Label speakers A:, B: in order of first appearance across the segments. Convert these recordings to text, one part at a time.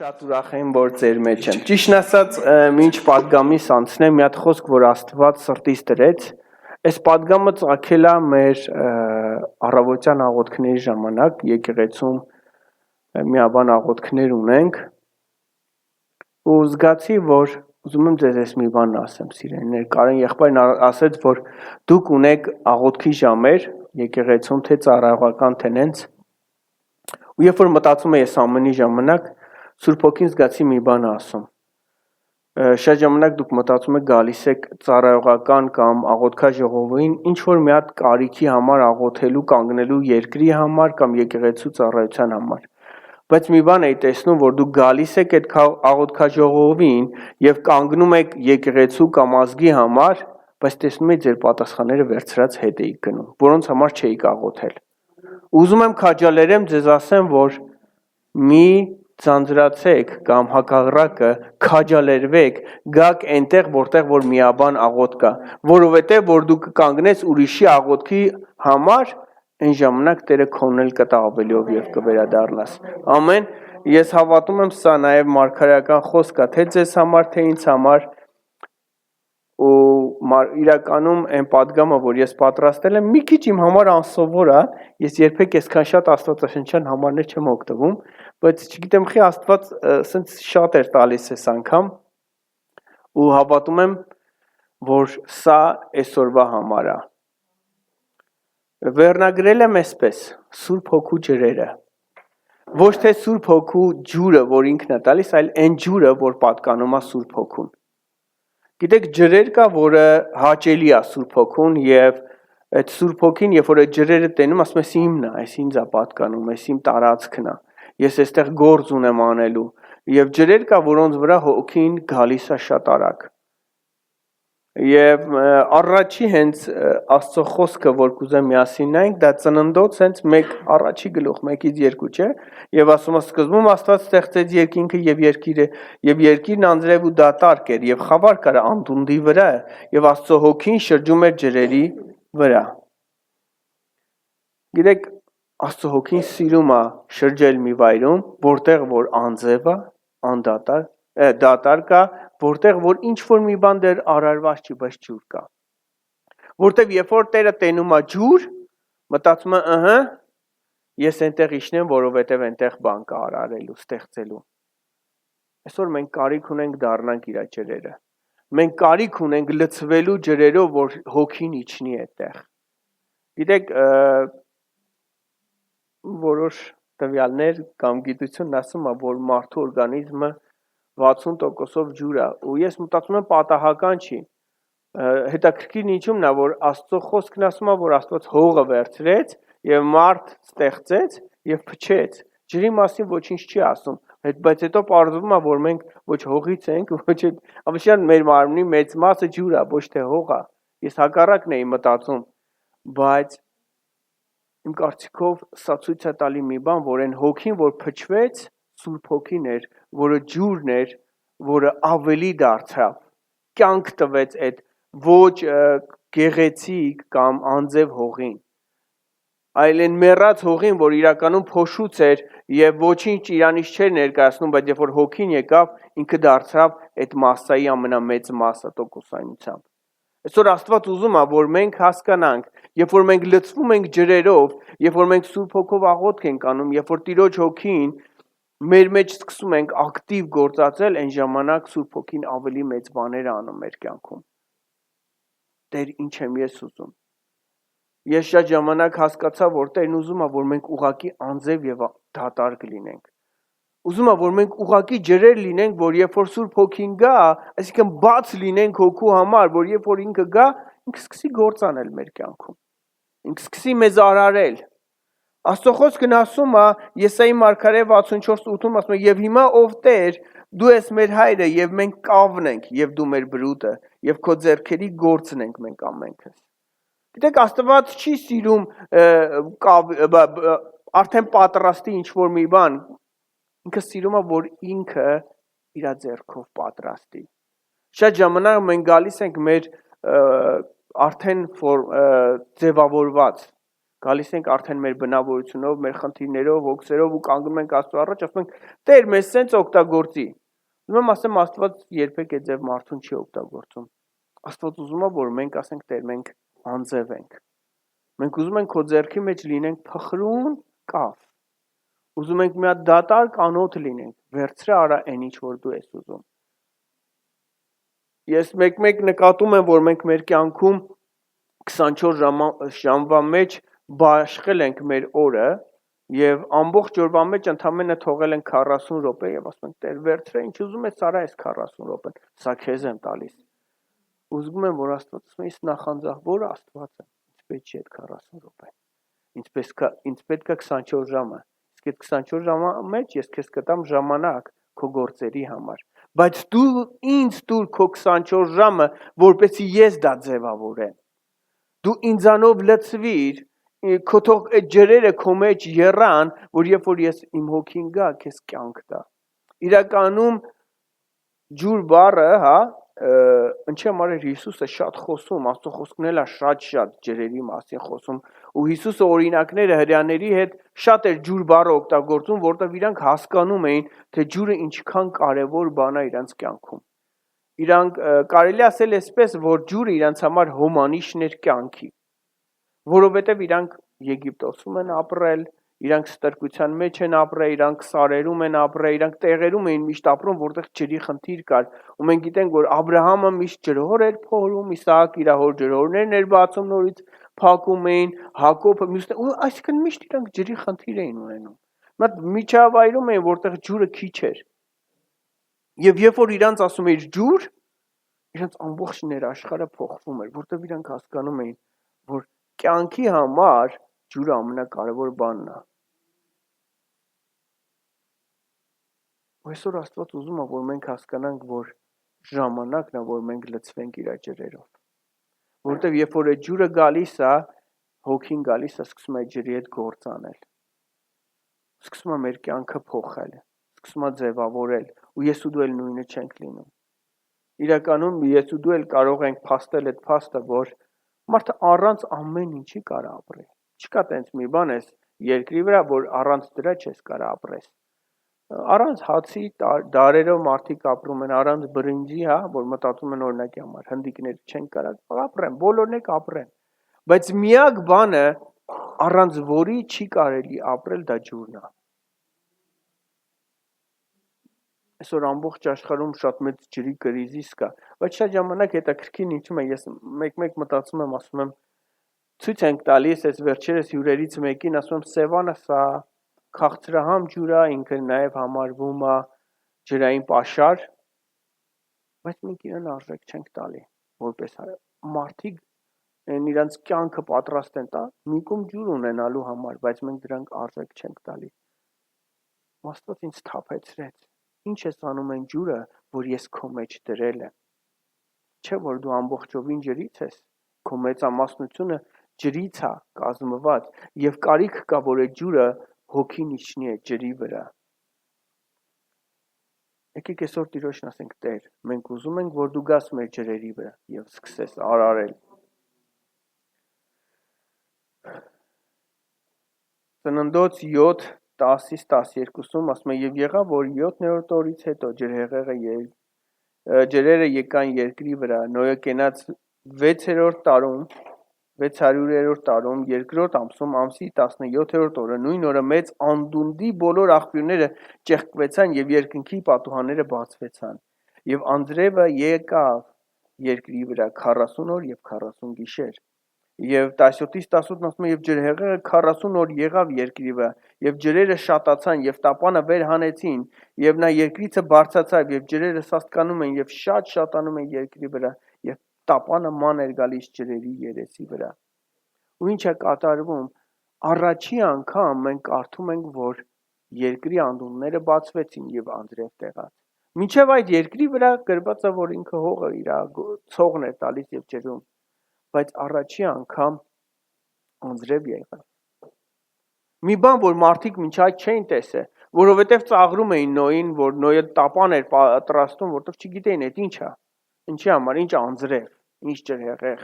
A: Շատ ուրախ եմ, որ ձեր մեջ եմ։ Ճիշտն ասած, մինչ պատգամից անցնեմ, մի հատ խոսք, որ Աստված սրտից դրեց, այս պատգամը ծագել է մեր առավոտյան աղոթքների ժամանակ, եկեղեցում միաբան աղոթքներ ունենք, ու զգացի, որ ուզում եմ ձեզ այս մի բան ասեմ, սիրելիներ, Կարեն եղբայրն ասեց, որ դուք ունեք աղոթքի ժամեր, եկեղեցում թե ծառայողական թե նենց, ու երբ որ մտածում եմ այս ամենի ժամանակ, Սուրբ Հոգին զգացի մի բան ասում։ Շատ ժամանակ դուք մտածում եք գալիս եք ծառայողական կամ աղոթքաժողովին, ինչ որ մի հատ կարիքի համար աղոթելու, կանգնելու երկրի համար կամ եկեղեցու ծառայության համար։ Բայց մի բան էի տեսնում, որ դուք գալիս եք այդ աղոթքաժողովին եւ կանգնում եք եկեղեցու կամ ազգի համար, բայց տեսնում եք ձեր պատասխանները վերցրած հետ էիք գնում, որոնց համար չէիք աղոթել։ Ուզում եմ քաջալերեմ ձեզ ասեմ, որ մի ձանձրացեք կամ հակառակը քաջալերվեք, գաք այնտեղ, որտեղ որ միաբան աղոթք կա, որովհետև որ դուք կանգնես ուրիշի աղոթքի համար, այն ժամանակ Տերը քոնն էլ կտա ավելիով եւ կվերադառնաս։ Ամեն։ Ես հավատում եմ, սա նաեւ մարգարեական խոսք է, թե ձեզ համար, թե ինձ համար, ու իրականում այն պատգամը, որ ես պատրաստել եմ, մի քիչ իմ համար անսովոր է, ես երբեք այսքան շատ աստվածաշնչյան համարներ չեմ օգտվում, բայց չգիտեմ խի Աստված սենց շատ էր տալիս այս անգամ, ու հավատում եմ, որ սա այսօրվա համար է։ Վերնագրել եմ այսպես, Սուրբ Հոգու ջրերը։ Ոչ թե Սուրբ Հոգու ջուրը, որ ինքն է տալիս, այլ այն ջուրը, որ պատկանում է Սուրբ Հոգուն։ Գիտեք, ջրեր կա, որը հաճելի է Սուրբ Հոգուն եւ այդ Սուրբ Հոգին, երբ որ այդ ջրերը տենում, ասում ես իմն է, այս ինձ է պատկանում, այս իմ տարածքն է։ Ես այստեղ գործ ունեմ անելու եւ ջրեր կա, որոնց վրա Հոգին գալիս է շատ արագ։ Եվ առաջի հենց Աստծո խոսքը, որ կուզեմ միասին նայենք, դա Ծննդոց հենց 1 առաջի գլուխ 1-ից 2, չէ՞։ Եվ ասում է սկզբում Աստված ստեղծեց երկինքը եւ երկիրը, եւ երկիրն անձրև ու դատարկ էր, եւ խավար կար անդունդի վրա, եւ Աստծո Հոգին շրջում էր ջրերի վրա։ Գիտեք, Աստծո Հոգին սիրում է շրջել մի վայրում, որտեղ որ անձև է, դատարկ է, որտեղ որ ինչ որ մի բան դեռ արարված չի, բայց ջուր կա։ Որտեղ երբ որ Տերը տենում է ջուր, մտածում է, ես այնտեղ իջնեմ, որովհետև այնտեղ բան կա արարելու, ստեղծելու։ Այսօր մենք կարիք ունենք դառնանք իր ջրերը։ Մենք կարիք ունենք լցվելու ջրերով, որ Հոգին իջնի այդտեղ։ Գիտեք, որոշ տվյալներ կամ գիտությունն ասում է, որ մարդու օրգանիզմը 60%-ով ջուր է, ու ես մտածում եմ պատահական չի։ Հետաքրքիրն ինչումն է, որ Աստծո խոսքն ասում է, որ Աստված հողը վերցրեց եւ մարդ ստեղծեց եւ փչեց։ Ջրի մասին ոչինչ չի ասում, բայց հետո պարզվում է, որ մենք ոչ հողից ենք, ոչ ավշան մեր մարմնի մեծ մասը ջուր է, ոչ թե հող է։ Ես հակառակն էի մտածում, բայց իմ կարծիքով սա ցույց է տալի մի բան, որ այն Հոգին, որ փչվեց, Սուրբ Հոգին էր, որը ջուրն էր, որը ավելի դարձավ, կյանք տվեց այդ ոչ գեղեցիկ կամ անձև հողին, այլ այն մեռած հողին, որ իրականում փոշուց էր եւ ոչինչ իրանից չէր ներկայացնում, բայց երբ որ Հոգին եկավ, ինքը դարձավ այդ մասսայի ամենամեծ մասը տոկոսայնությամբ։ Այսօր Աստված ուզում է, որ մենք հասկանանք, երբ որ մենք լցվում ենք ջրերով, երբ որ մենք Սուրբ Հոգով աղոթք ենք անում, երբ որ Տիրոջ Հոգին մեր մեջ սկսում ենք ակտիվ գործածել, այն ժամանակ Սուրբ Հոգին ավելի մեծ բաներ է անում մեր կյանքում։ Տեր, ինչ եմ ես ուզում։ Ես շատ ժամանակ հասկացա, որ Տերն ուզում է, որ մենք ուղակի անձև եւ դատարկ լինենք։ Ուզում է, որ մենք ուղակի ջրեր լինենք, որ երբ որ Սուրբ Հոգին գա, այսինքն բաց լինենք Հոգու համար, որ երբ որ ինքը գա, ինքը սկսի գործ անել մեր կյանքում։ Ինքը սկսի մեզ արարել։ Աստծո խոսքն ասում է, Եսայի մարգարե 64:8-ում ասում է, եւ հիմա ով Տեր, դու ես մեր հայրը եւ մենք կավն ենք, եւ դու մեր բրուտը, եւ քո ձեռքերի գործն ենք մենք ամենքս։ Գիտեք, Աստված չի սիրում արդեն պատրաստի ինչ որ մի բան, ինքը սիրում է, որ ինքը իր ձեռքով պատրաստի։ Շատ ժամանակ մենք գալիս ենք մեր արդեն ձևավորված Գալիս ենք արդեն մեր բնավորությունով, մեր խնդիրներով, հոգսերով ու կանգնում ենք Աստծո առաջ, ասում ենք, Տեր, մեզ սենց օգտագործի։ Ուզում եմ ասեմ, Աստված երբեք այդ ձև մարդուն չի օգտագործում։ Աստված ուզում է, որ մենք ասենք, Տեր, մենք անձև ենք։ Մենք ուզում ենք քո ձեռքի մեջ լինենք փխրուն կավ։ Ուզում ենք մի հատ դատարկ անոթ լինենք, վերցրե արա այն ինչ որ դու ես ուզում։ Ես մեկ նկատում եմ, որ մենք մեր կյանքում 24 ժամվա մեջ բաշխել ենք մեր օրը եւ ամբողջ օրվա մեջ ընդամենը թողել ենք 40 րոպե եւ ասում ենք Տեր վերցրե ինչ ուզում ես արա այս 40 րոպեն սա քեզ եմ տալիս ուզում եմ որ Աստված ասում է նախանձախ որ Աստվածը ինձ պետք չի այդ 40 րոպեն ինձ պետք է 24 ժամը իսկ այդ 24 ժամը մեջ ես քեզ կտամ ժամանակ քո գործերի համար բայց դու ինձ տուր քո 24 ժամը որպեսզի ես դա ձևավորեմ դու ինձանով լցվիր քո թող այդ ջրերը քո մեջ եռան որ երբ որ ես իմ հոգին գա քեզ կյանք տա իրականում ջուր բառը հա ինչի համար էր Հիսուսը շատ խոսում Աստծո խոսքն էլ է շատ ջրերի մասին խոսում ու Հիսուսը օրինակները հրյաների հետ շատ էր ջուր բառը օգտագործում որտեղ իրանք հասկանում էին թե ջուրը ինչքան կարևոր բան է իրանց կյանքում իրանք կարելի ասել էսպես որ ջուրը իրանց համար հոմանիշն էր կյանքի որովհետև իրանք Եգիպտոսում են ապրել իրանք ստրկության մեջ են ապրել իրանք սարերում են ապրել իրանք տեղերում էին միշտ ապրում որտեղ ջրի խնդիր կար ու մենք գիտենք որ Աբրահամը միշտ ջրհոր էր փորում Իսահակ իր հոր ջրհորներն էր բացում նորից փակում էին Հակոբը ու այսինքն միշտ իրանք ջրի խնդիր էին ունենում մատ միջավայրում էին որտեղ ջուրը քիչ էր եւ երբ որ իրանք ասում էր ջուր իրանք ամբողջ ներաշխարհը փոխվում էր որտեղ իրանք հասկանում էին որ կյանքի համար ջուրը ամենակարևոր բանն է Այսօր Աստված ուզում է, որ մենք հասկանանք, որ ժամանակն է, որ մենք լցվենք իր ջրերով։ Որտեւ երբ որ այդ ջուրը գալիս է, հոգին գալիս է, սկսում է ջրի հետ գործ անել։ Սկսում է մեր կյանքը փոխել, սկսում է ձևավորել, ու ես ու դու էլ նույնը չենք լինում։ Իրականում ես ու դու էլ կարող ենք փաստել այդ փաստը, որ մարդը առանց ամեն ինչի կարող ապրի։ Չկա տենց մի բան էս երկրի վրա, որ առանց դրա չես կարող ապրես։ Առանց հացի դարերով մարդիկ ապրում են, առանց բրինձի, հա, որ մտածում են օրինակի համար, հնդիկներ չեն կարող ապրեն, բոլորն եք ապրեն։ Բայց միակ բանը, առանց որի չի կարելի ապրել, դա ջուրն է։ Այսօր ամբողջ աշխարհում շատ մեծ ջրի կրիզիս կա, բայց շատ ժամանակ հետաքրքիր ինչու՞ է, ես մեկ մտածում եմ, ասում եմ, ցույց ենք տալիս, այս վերջերս հյուրերից մեկին, ասում եմ, Սևանը սա քաղցրահամ ջուր է, ինքը նաև համարվում է ջրային պաշար, բայց մենք իրեն արժեք չենք տալի, որպես մարդիկ իրանց կյանքը պատրաստ են տա, մի կում ջուր ունենալու համար, բայց մենք դրանք արժեք չենք տալի։ Աստված ինձ թափեցրեց, ինչ ես անում այն ջուրը, որ ես քո մեջ դրել եմ։ Չէ՞ որ դու ամբողջովին ջրից ես, քո մեծամասնությունը ջրից է կազմված, եւ կարիք կա, որ այդ ջուրը հոգին իջնի է ջրի վրա։ Եկեք այսօր Տիրոջն ասենք Տեր, մենք ուզում ենք, որ դու գաս մեր ջրերի վրա եւ սկսես արարել։ Ծննդոց 7:10-12-ում ասում է եւ եղավ, որ 7-րդ օրից հետո ջրերը եկան երկրի վրա, Նոյը կենաց 6-րդ տարում 600-րդ տարում, երկրորդ ամսում, ամսի 17-րդ օրը, նույն օրը մեծ անդունդի բոլոր աղբյուրները ճեղքվեցան եւ երկնքի պատուհանները բացվեցան։ Եվ անձրևը եկավ երկրի վրա 40 օր եւ 40 գիշեր։ Եվ 17-18-ն ասում է եւ ջրհեղեղը 40 օր եղավ երկրի վրա, եւ ջրերը շատացան եւ տապանը վեր հանեցին, եւ նա երկրիցը բարձացավ եւ ջրերը սաստկանում են եւ շատ շատանում են երկրի վրա, եւ տապանը ման էր գալիս ջրերի երեսի վրա։ Ու ինչ է կատարվում, առաջի անգամ մենք կարդում ենք, որ երկրի անդունդները բացվեցին եւ անձրև տեղաց։ Մինչեւ այդ երկրի վրա գրված է, որ ինքը հողը իր ցողն է տալիս եւ ջրում, բայց առաջի անգամ անձրև եղավ։ Մի բան, որ մարդիկ մինչ այդ չէին տեսել, որովհետեւ ծաղրում էին Նոյին, որ Նոյը տապան էր պատրաստում, որտեղ չգիտեին այդ ինչ է։ Ինչի համար, ինչ անձրև, ինչ ջրհեղեղ։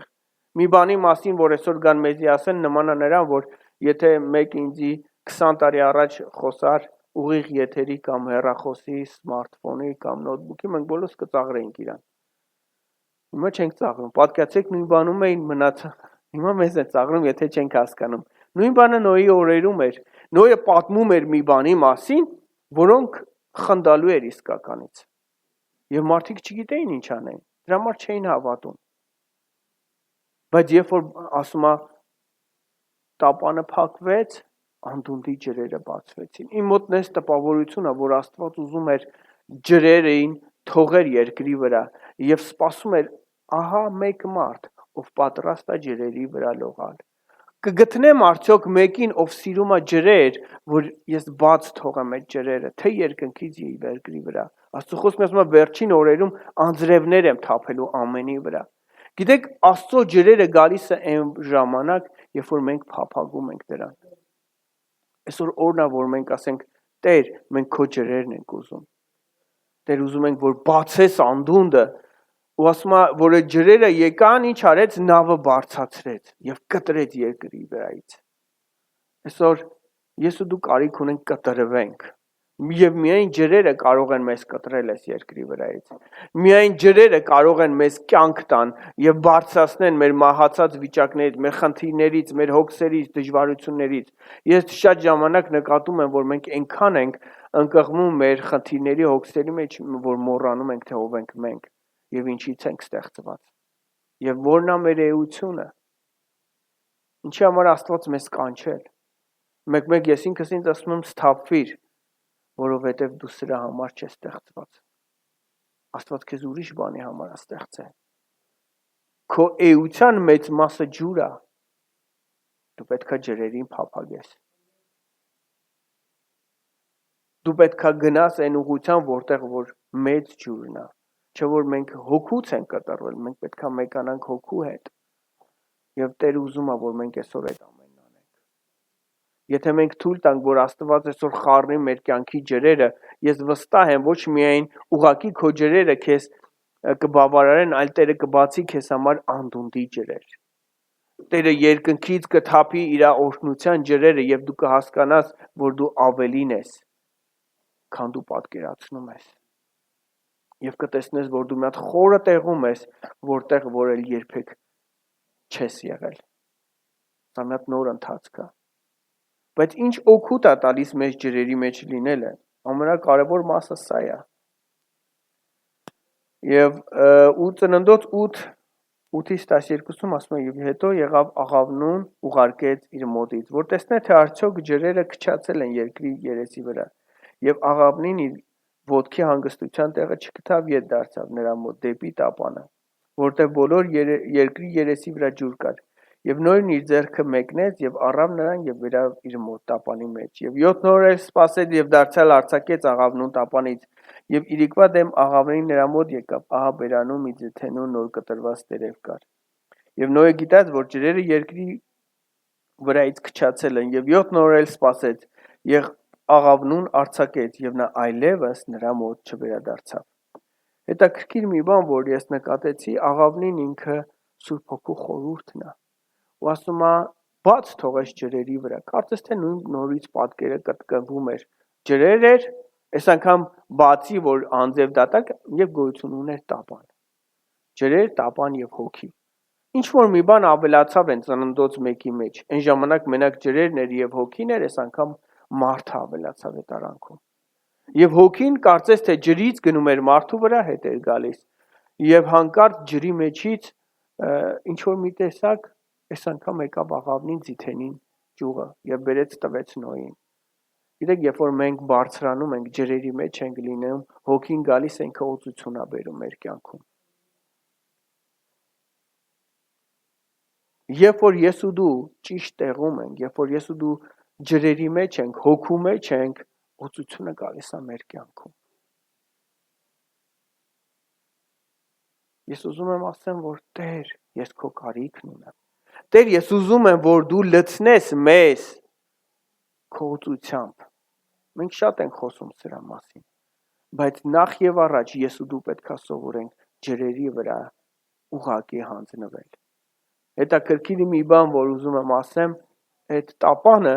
A: Մի բանի մասին, որ այսօր կան մեզի ասեն, նման է նրան, որ Եթե մեկ ինձի 20 տարի առաջ խոսար ուղիղ եթերի կամ հեռախոսի, սմարթֆոնի կամ նոթբուքի, մենք բոլորս կծաղրեինք իրան։ Հիմա չենք ծաղրում։ Պատկացեք նույն բանում էին մնացա։ Հիմա մեզ է ծաղրում, եթե չենք հասկանում։ Նույն բանը Նոյի օրերում էր։ Նոյը պատմում էր մի բանի մասին, որոնք խնդալու էր իսկականից։ Եվ մարդիկ չգիտեին ինչ անեն։ Դրա համար չէին հավատում։ Բայց երբ որ ասում է տապանը փակվեց, անդունդի ջրերը բացվեցին։ Իմ մոտ նես տպավորություն է, որ Աստված ուզում էր ջրերին թողեր երկրի վրա եւ սպասում էր ահա մեկ մարդ, ով պատրաստ է ջրերի վրա լողալ։ Կգտնեմ արդյոք մեկին, ով սիրում է ջրեր, որ ես բաց թողեմ այդ ջրերը, թե երկնքից երկրի վրա։ Աստծո խոսքը ասում է վերջին օրերում անձրևներ եմ թափելու ամենի վրա։ Գիտեք, Աստծո ջրերը գալիս է այն ժամանակ, երբ որ մենք փափագում ենք դրան։ Այսօր օրն է, որ մենք ասենք, Տեր, մենք քո ջրերն ենք ուզում։ Տեր, ուզում ենք, որ բացես անդունդը, ու ասում է, որ ջրերը եկան, ինչ արեց, նավը բարձացրեց եւ կտրեց երկրի վրայից։ Այսօր ես ու դու կարիք ունենք կտրվենք։ Եվ միայն ջրերը կարող են մեզ կտրել այս երկրի վրայից։ Միայն ջրերը կարող են մեզ կյանք տան եւ բարձրացնեն մեր մահացած վիճակներից, մեր խնդիրներից, մեր հոգսերից, դժվարություններից։ Ես շատ ժամանակ նկատում եմ, որ մենք այնքան ենք ընկղմում մեր խնդիրների հոգսերի մեջ, որ մոռանում ենք, թե ով ենք մենք եւ ինչից ենք ստեղծված։ Եվ որն է մեր էությունը։ Ինչի համար Աստված մեզ կանչել։ Մեկ ես ինքս ինձ ասում եմ սթափվիր, որովհետև դու սրա համար չես ստեղծված։ Աստված քեզ ուրիշ բանի համար է ստեղծել։ Քո էության մեծ մասը ջուր է։ Դու պետքա ջրերին փափագես։ Դու պետքա գնաս այն ուղղությամբ, որտեղ որ մեծ ջուրն է։ Չէ որ մենք հոգուց ենք կտրվել, մենք պետքա մեկանանք հոգու հետ։ Եվ Տերը ուզում է, որ մենք այսօր այդ ամենն անենք։ Եթե մենք թույլ տանք, որ Աստված այսօր խառնի մեր կյանքի ջրերը, ես վստահ եմ, ոչ միայն ուղակի քո ջրերը քեզ կբավարարեն, այլ Տերը կբացի քեզ համար անդունդի ջրեր։ Տերը երկնքից կթափի իր օրհնության ջրերը եւ դու կհասկանաս, որ դու ավելին ես, քան դու պատկերացնում ես։ Եվ կտեսնես, որ դու մի հատ խորը տեղում ես, որտեղ որ էլ երբեք չես եղել։ Սա մի հատ նոր ընթացք է։ Բայց ինչ օգուտ է տալիս մեզ ջրերի մեջ լինելը, ամենակարևոր մասը սա է։ Եվ Ծննդոց 8:12-ում ասում է, եւ հետո եղավ Աղավնուն ուղարկեց իր մոտից, որ տեսնե թե արդյոք ջրերը քչացել են երկրի երեսի վրա։ Եվ Աղավնին իր ոտքի հանգստության տեղը չգտավ, ետ դարձավ նրա մոտ դեպի տապանը, որտեղ բոլոր երկրի երեսի վրա ջուր կար։ Եվ Նոյն իր ձեռքը մեկնեց եւ առավ նրան եւ վերավ իր մոտ տապանի մեջ։ Եվ 7 օր էլ սպասեց եւ դարձյալ արձակեց Աղավնուն տապանից։ Եվ իրիկվա դեմ Աղավնին նրա մոտ եկավ, ահա բերանում մի ձթենու նոր կտրված տերև կար։ Եվ Նոյը գիտած, որ ջրերը երկրի վրայից քչացել են, եւ 7 օր էլ սպասեց, եւ Աղավնուն արձակեց, եւ նա այլևս նրա մոտ չվերադարձավ։ Հետաքրքիր մի բան, որ ես նկատեցի, Աղավնին ինքը Սուրբ Հոգու խորհուրդն է։ Ու ասում է, բաց թողես ջրերի վրա։ Կարծես թե նույն նորից պատկերը կտկվում էր։ Ջրեր էր, այս անգամ բացի, որ անձև դատակ եւ գոյություն ուներ տապան։ Ջրեր, տապան եւ հոգի։ Ինչ որ մի բան ավելացավ են Ծննդոց 1-ի մեջ։ Այն ժամանակ մենակ ջրերն էր եւ հոգին էր, այս անգամ մարդը ավելացավ այդ արանքում։ Եվ հոգին կարծես թե ջրից գնում էր մարդու վրա, հետ էր գալիս։ Եվ հանկարծ ջրի մեջից ինչ որ մի տեսակ, այս անգամ եկավ Աղավնին ձիթենին ճյուղը եւ բերեց տվեց Նոյին։ Գիտեք, երբ որ մենք բարձրանում ենք ջրերի մեջ ենք լինում, հոգին գալիս է ինքը օծություն է բերում մեր կյանքում։ Երբ որ ես ու դու ճիշտ տեղում ենք, երբ որ ես ու դու ջրերի մեջ ենք, հոգու մեջ ենք, օծությունը գալիս է մեր կյանքում։ Ես ուզում եմ ասեմ, որ Տեր, ես քո կարիքն ունեմ։ Տեր, ես ուզում եմ, որ դու լցնես մեզ քո օծությամբ։ Մենք շատ ենք խոսում սրա մասին, բայց նախ եւ առաջ ես ու դու պետք է սովորենք ջրերի վրա ուղղակի հանձնվել։ Հետաքրքիր մի բան, որ ուզում եմ ասեմ, այդ տապանը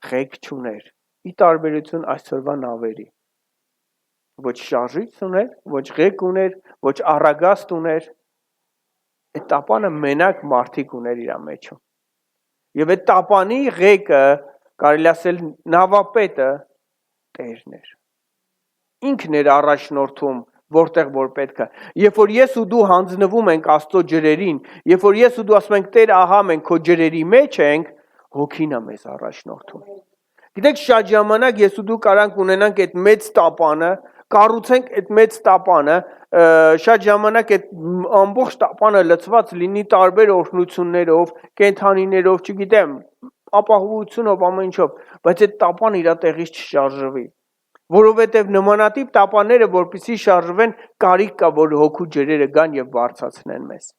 A: ղեկ չուներ, ի տարբերություն այսօրվա նավերի, ոչ շարժիչ ուներ, ոչ ղեկ ուներ, ոչ առագաստ ուներ, այդ տապանը մենակ մարդիկ ուներ իր մեջում, և այդ տապանի ղեկը, կարելի ասել նավապետը Տերն էր, ինքն էր առաջնորդում, որտեղ որ պետք է, երբ որ ես ու դու հանձնվում ենք Աստծո ջրերին, երբ որ ես ու դու ասում ենք Տեր ահա մենք քո ջրերի մեջ ենք, հոգին է մեզ առաջնորդում, գիտեք շատ ժամանակ ես ու դու կարանք ունենանք այդ մեծ տապանը, կառուցենք այդ մեծ տապանը, շատ ժամանակ այդ ամբողջ տապանը լցված լինի տարբեր օրհնություններով, կենդանիներով, չգիտեմ, ապահովությունով, ամեն ինչով, բայց այդ տապանը իր տեղից չշարժվի, որովհետև նմանատիպ տապանները, որպեսզի շարժվեն, կարիք կա, որ հոգու ջրերը գան և բարձրացնեն մեզ։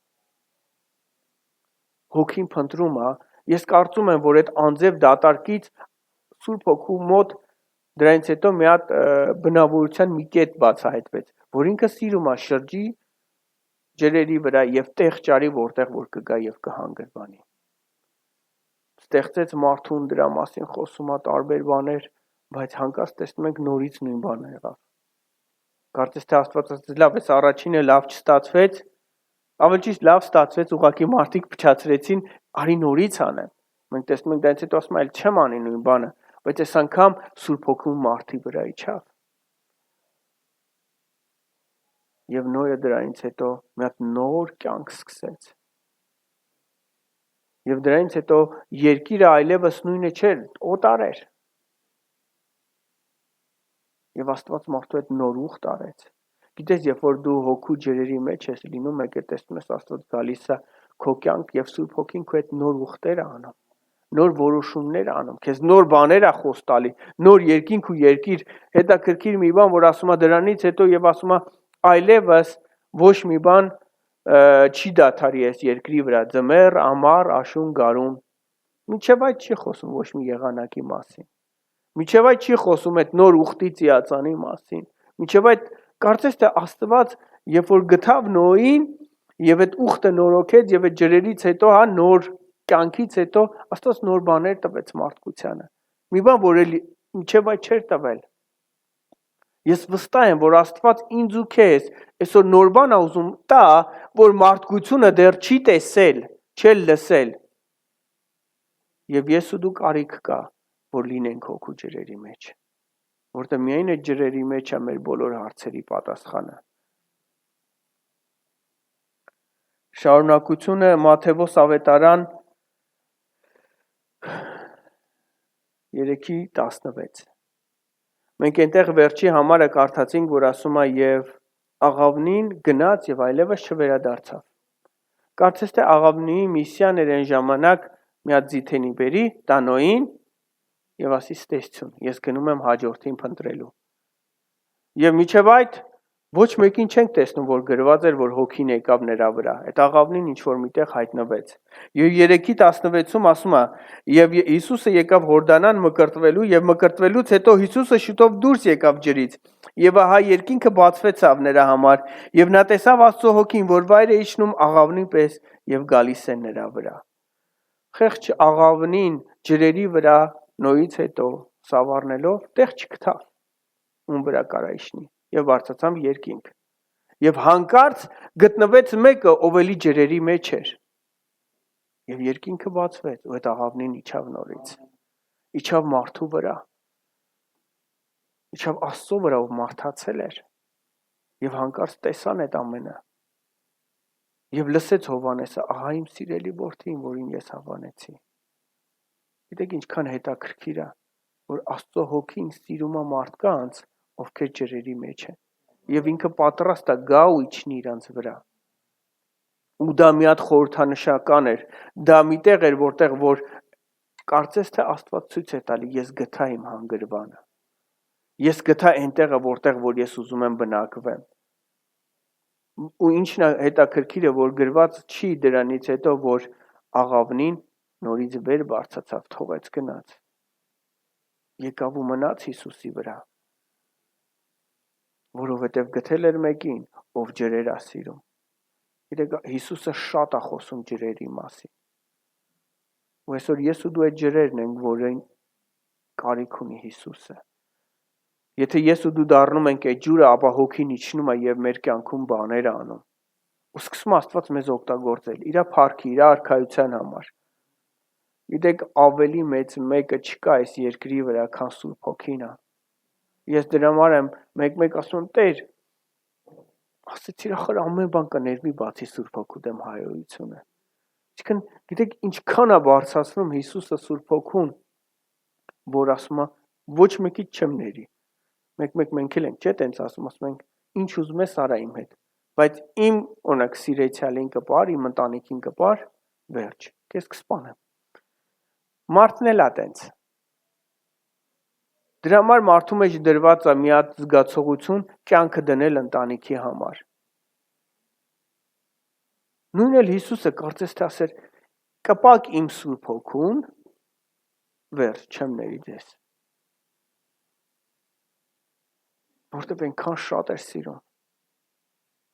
A: Հոգին փնտրում է, ես կարծում եմ, որ այդ անձև դատարկից Սուրբ Հոգու մոտ դրանից հետո մի հատ բնավորության մի կետ բացահայտվեց, որ ինքը սիրում է շրջի ջրերի վրա և տեղ ճարի, որտեղ որ կգա և կհանգրվանի։ Ստեղծեց մարդուն, դրա մասին խոսում է տարբեր բաներ, բայց հանկարծ տեսնում ենք նորից նույն բանը եղավ։ Կարծես թե Աստված ասաց, լավ, այս առաջինը լավ չստացվեց, ավելի ճիշտ լավ ստացվեց, ուղղակի մարդիկ փչացրեցին, արի նորից անեմ։ Մենք տեսնում ենք դրանից հետո ասում եմ, այլ չեմ անի նույն բանը, բայց այս անգամ Սուրբ Հոգուն մարդի վրա իջավ։ Եվ Նոյը դրանից հետո մի հատ նոր կյանք սկսեց։ Եվ դրանից հետո երկիրը այլևս նույնը չէր, օտար էր։ Եվ Աստված մարդու հետ նոր ուխտ արեց։ Գիտես, երբ որ դու հոգու ջրերի մեջ ես լինում, եկե տեսնում ես Աստված գալիս է քո կյանք եւ Սուրբ Հոգին քո հետ նոր ուխտեր է անում, նոր որոշումներ է անում, քեզ նոր բաներ է խոս տալի, նոր երկինք ու երկիր, հետաքրքիր մի բան, որ ասում է դրանից հետո եւ ասում է այլևս ոչ մի բան չի դադարի այս երկրի վրա, ձմեռ, ամառ, աշուն, գարուն։ Մինչև այդ չի խոսում ոչ մի եղանակի մասին։ Մինչև այդ չի խոսում այդ նոր ուխտի ծիածանի մասին, մինչև այդ կարծես թե Աստված, երբ որ գտավ Նոյին եւ այդ ուխտը նորոգեց եւ այդ ջրերից հետո, հա, նոր կյանքից հետո Աստված նոր բաներ տվեց մարդկությանը։ Մի բան, որ էլի մինչև այդ չէր տվել։ Ես վստահ եմ, որ Աստված ինձ ու քեզ այսօր նոր բան է ուզում տա, որ մարդկությունը դեռ չի տեսել, չի լսել։ Եվ ես ու դու կարիք կա, որ լինենք հոգու ջրերի մեջ, որտեղ միայն այդ ջրերի մեջ է մեր բոլոր հարցերի պատասխանը։ Շարունակությունը Մատթեոս ավետարան 3:16։ Մենք այնտեղ վերջի համարը կարդացինք, որ ասում է եւ աղավնին գնաց եւ այլևս չվերադարձավ։ Կարծես թե աղավնիի միսիան էր այն ժամանակ մի հատ ձիթենի բերի, տանոյին եւ ասի ստեսություն, ես գնում եմ հաջորդին փնտրելու։ Եվ միջև այդ ոչ մեկին չենք տեսնում, որ գրված էր, որ հոգին եկավ նրա վրա։ Այդ աղավնին ինչ որ միտեղ հայտնվեց։ Եվ 3:16-ում ասում է. եւ Հիսուսը եկավ Հորդանան մկրտվելու եւ մկրտվելուց հետո Հիսուսը շուտով դուրս եկավ ջրից։ Եվ ահա երկինքը բացվեցավ նրա համար, եւ նա տեսավ Աստծո հոգին, որ վայր է իջնում աղավնի պես եւ գալիս է նրա վրա։ Խեղճ աղավնին ջրերի վրա Նոյից հետո սավառնելով տեղ չգտավ, ում վրա կարա իջնի, եւ բարձրացավ երկինք։ Եվ հանկարծ գտնվեց մեկը, ով էլի ջրերի մեջ էր։ Եվ երկինքը բացվեց, ու այդ աղավնին իջավ նորից։ Իջավ մարդու վրա։ Իջավ Աստծո վրա, ով մարդացել էր։ Եվ հանկարծ տեսան այդ ամենը։ Եվ լսեց Հովհաննեսը, ահա իմ սիրելի որդին, որին ես հավանեցի։ Գիտեք ինչքան հետաքրքիր է, որ Աստծո հոգին սիրում է մարդկանց, ովքեր ջրերի մեջ են։ Եվ ինքը պատրաստ է գա ու իջնի իրանց վրա։ Ու դա մի հատ խորհրդանշական էր, դա մի տեղ էր, որտեղ որ կարծես թե Աստված ցույց է տալի, ես գտա իմ հանգրվանը։ Ես գտա այնտեղը, որտեղ որ ես ուզում եմ բնակվեմ։ Ու ինչն է հետաքրքիրը, որ գրված չի դրանից հետո, որ աղավնին նորից վեր բարձրացավ, թողեց գնաց։ Եկավ ու մնաց Հիսուսի վրա։ Որովհետև գտել էր մեկին, ով ջրեր է սիրում։ Գիտեք, Հիսուսը շատ է խոսում ջրերի մասին։ Ու այսօր ես ու դու այդ ջրերն ենք, որին կարիք ունի Հիսուսը։ Եթե ես ու դու դառնում ենք այդ ջուրը, ապա հոգին իջնում է եւ մեր կյանքում բաներ է անում։ Ու սկսում Աստված մեզ օգտագործել իր փառքի, իր արքայության համար։ Գիտեք, ավելի մեծ մեկը չկա այս երկրի վրա, քան Սուրբ Հոգին է։ Ես դրա համար եմ մեկ-մեկ ասում Տեր, ասեցիր ախր ամեն բան կներվի բացի Սուրբ Հոգու դեմ հայրությունը։ Այսինքն, գիտեք, ինչքան է բարձրացնում Հիսուսը Սուրբ Հոգուն, որ ասում է ոչ մեկից չեմ ների։ Մեկ-մեկ մենք էլ ենք, չէ՞, տենց ասում ենք, ինչ ուզում ես արա իմ հետ, բայց իմ օրինակ սիրեցյալին կպար, իմ ընտանիքին կպար, վերջ, քեզ կսպանեմ։ Մարդն էլ է տենց։ Դրա համար մարդու մեջ դրված է մի հատ զգացողություն կյանքը դնել ընտանիքի համար։ Նույն էլ Հիսուսը կարծես թե ասեր, կպակ իմ Սուրբ Հոգուն, վերջ, չեմ ների ձեզ։ Որտեւ այնքան շատ էր սիրում։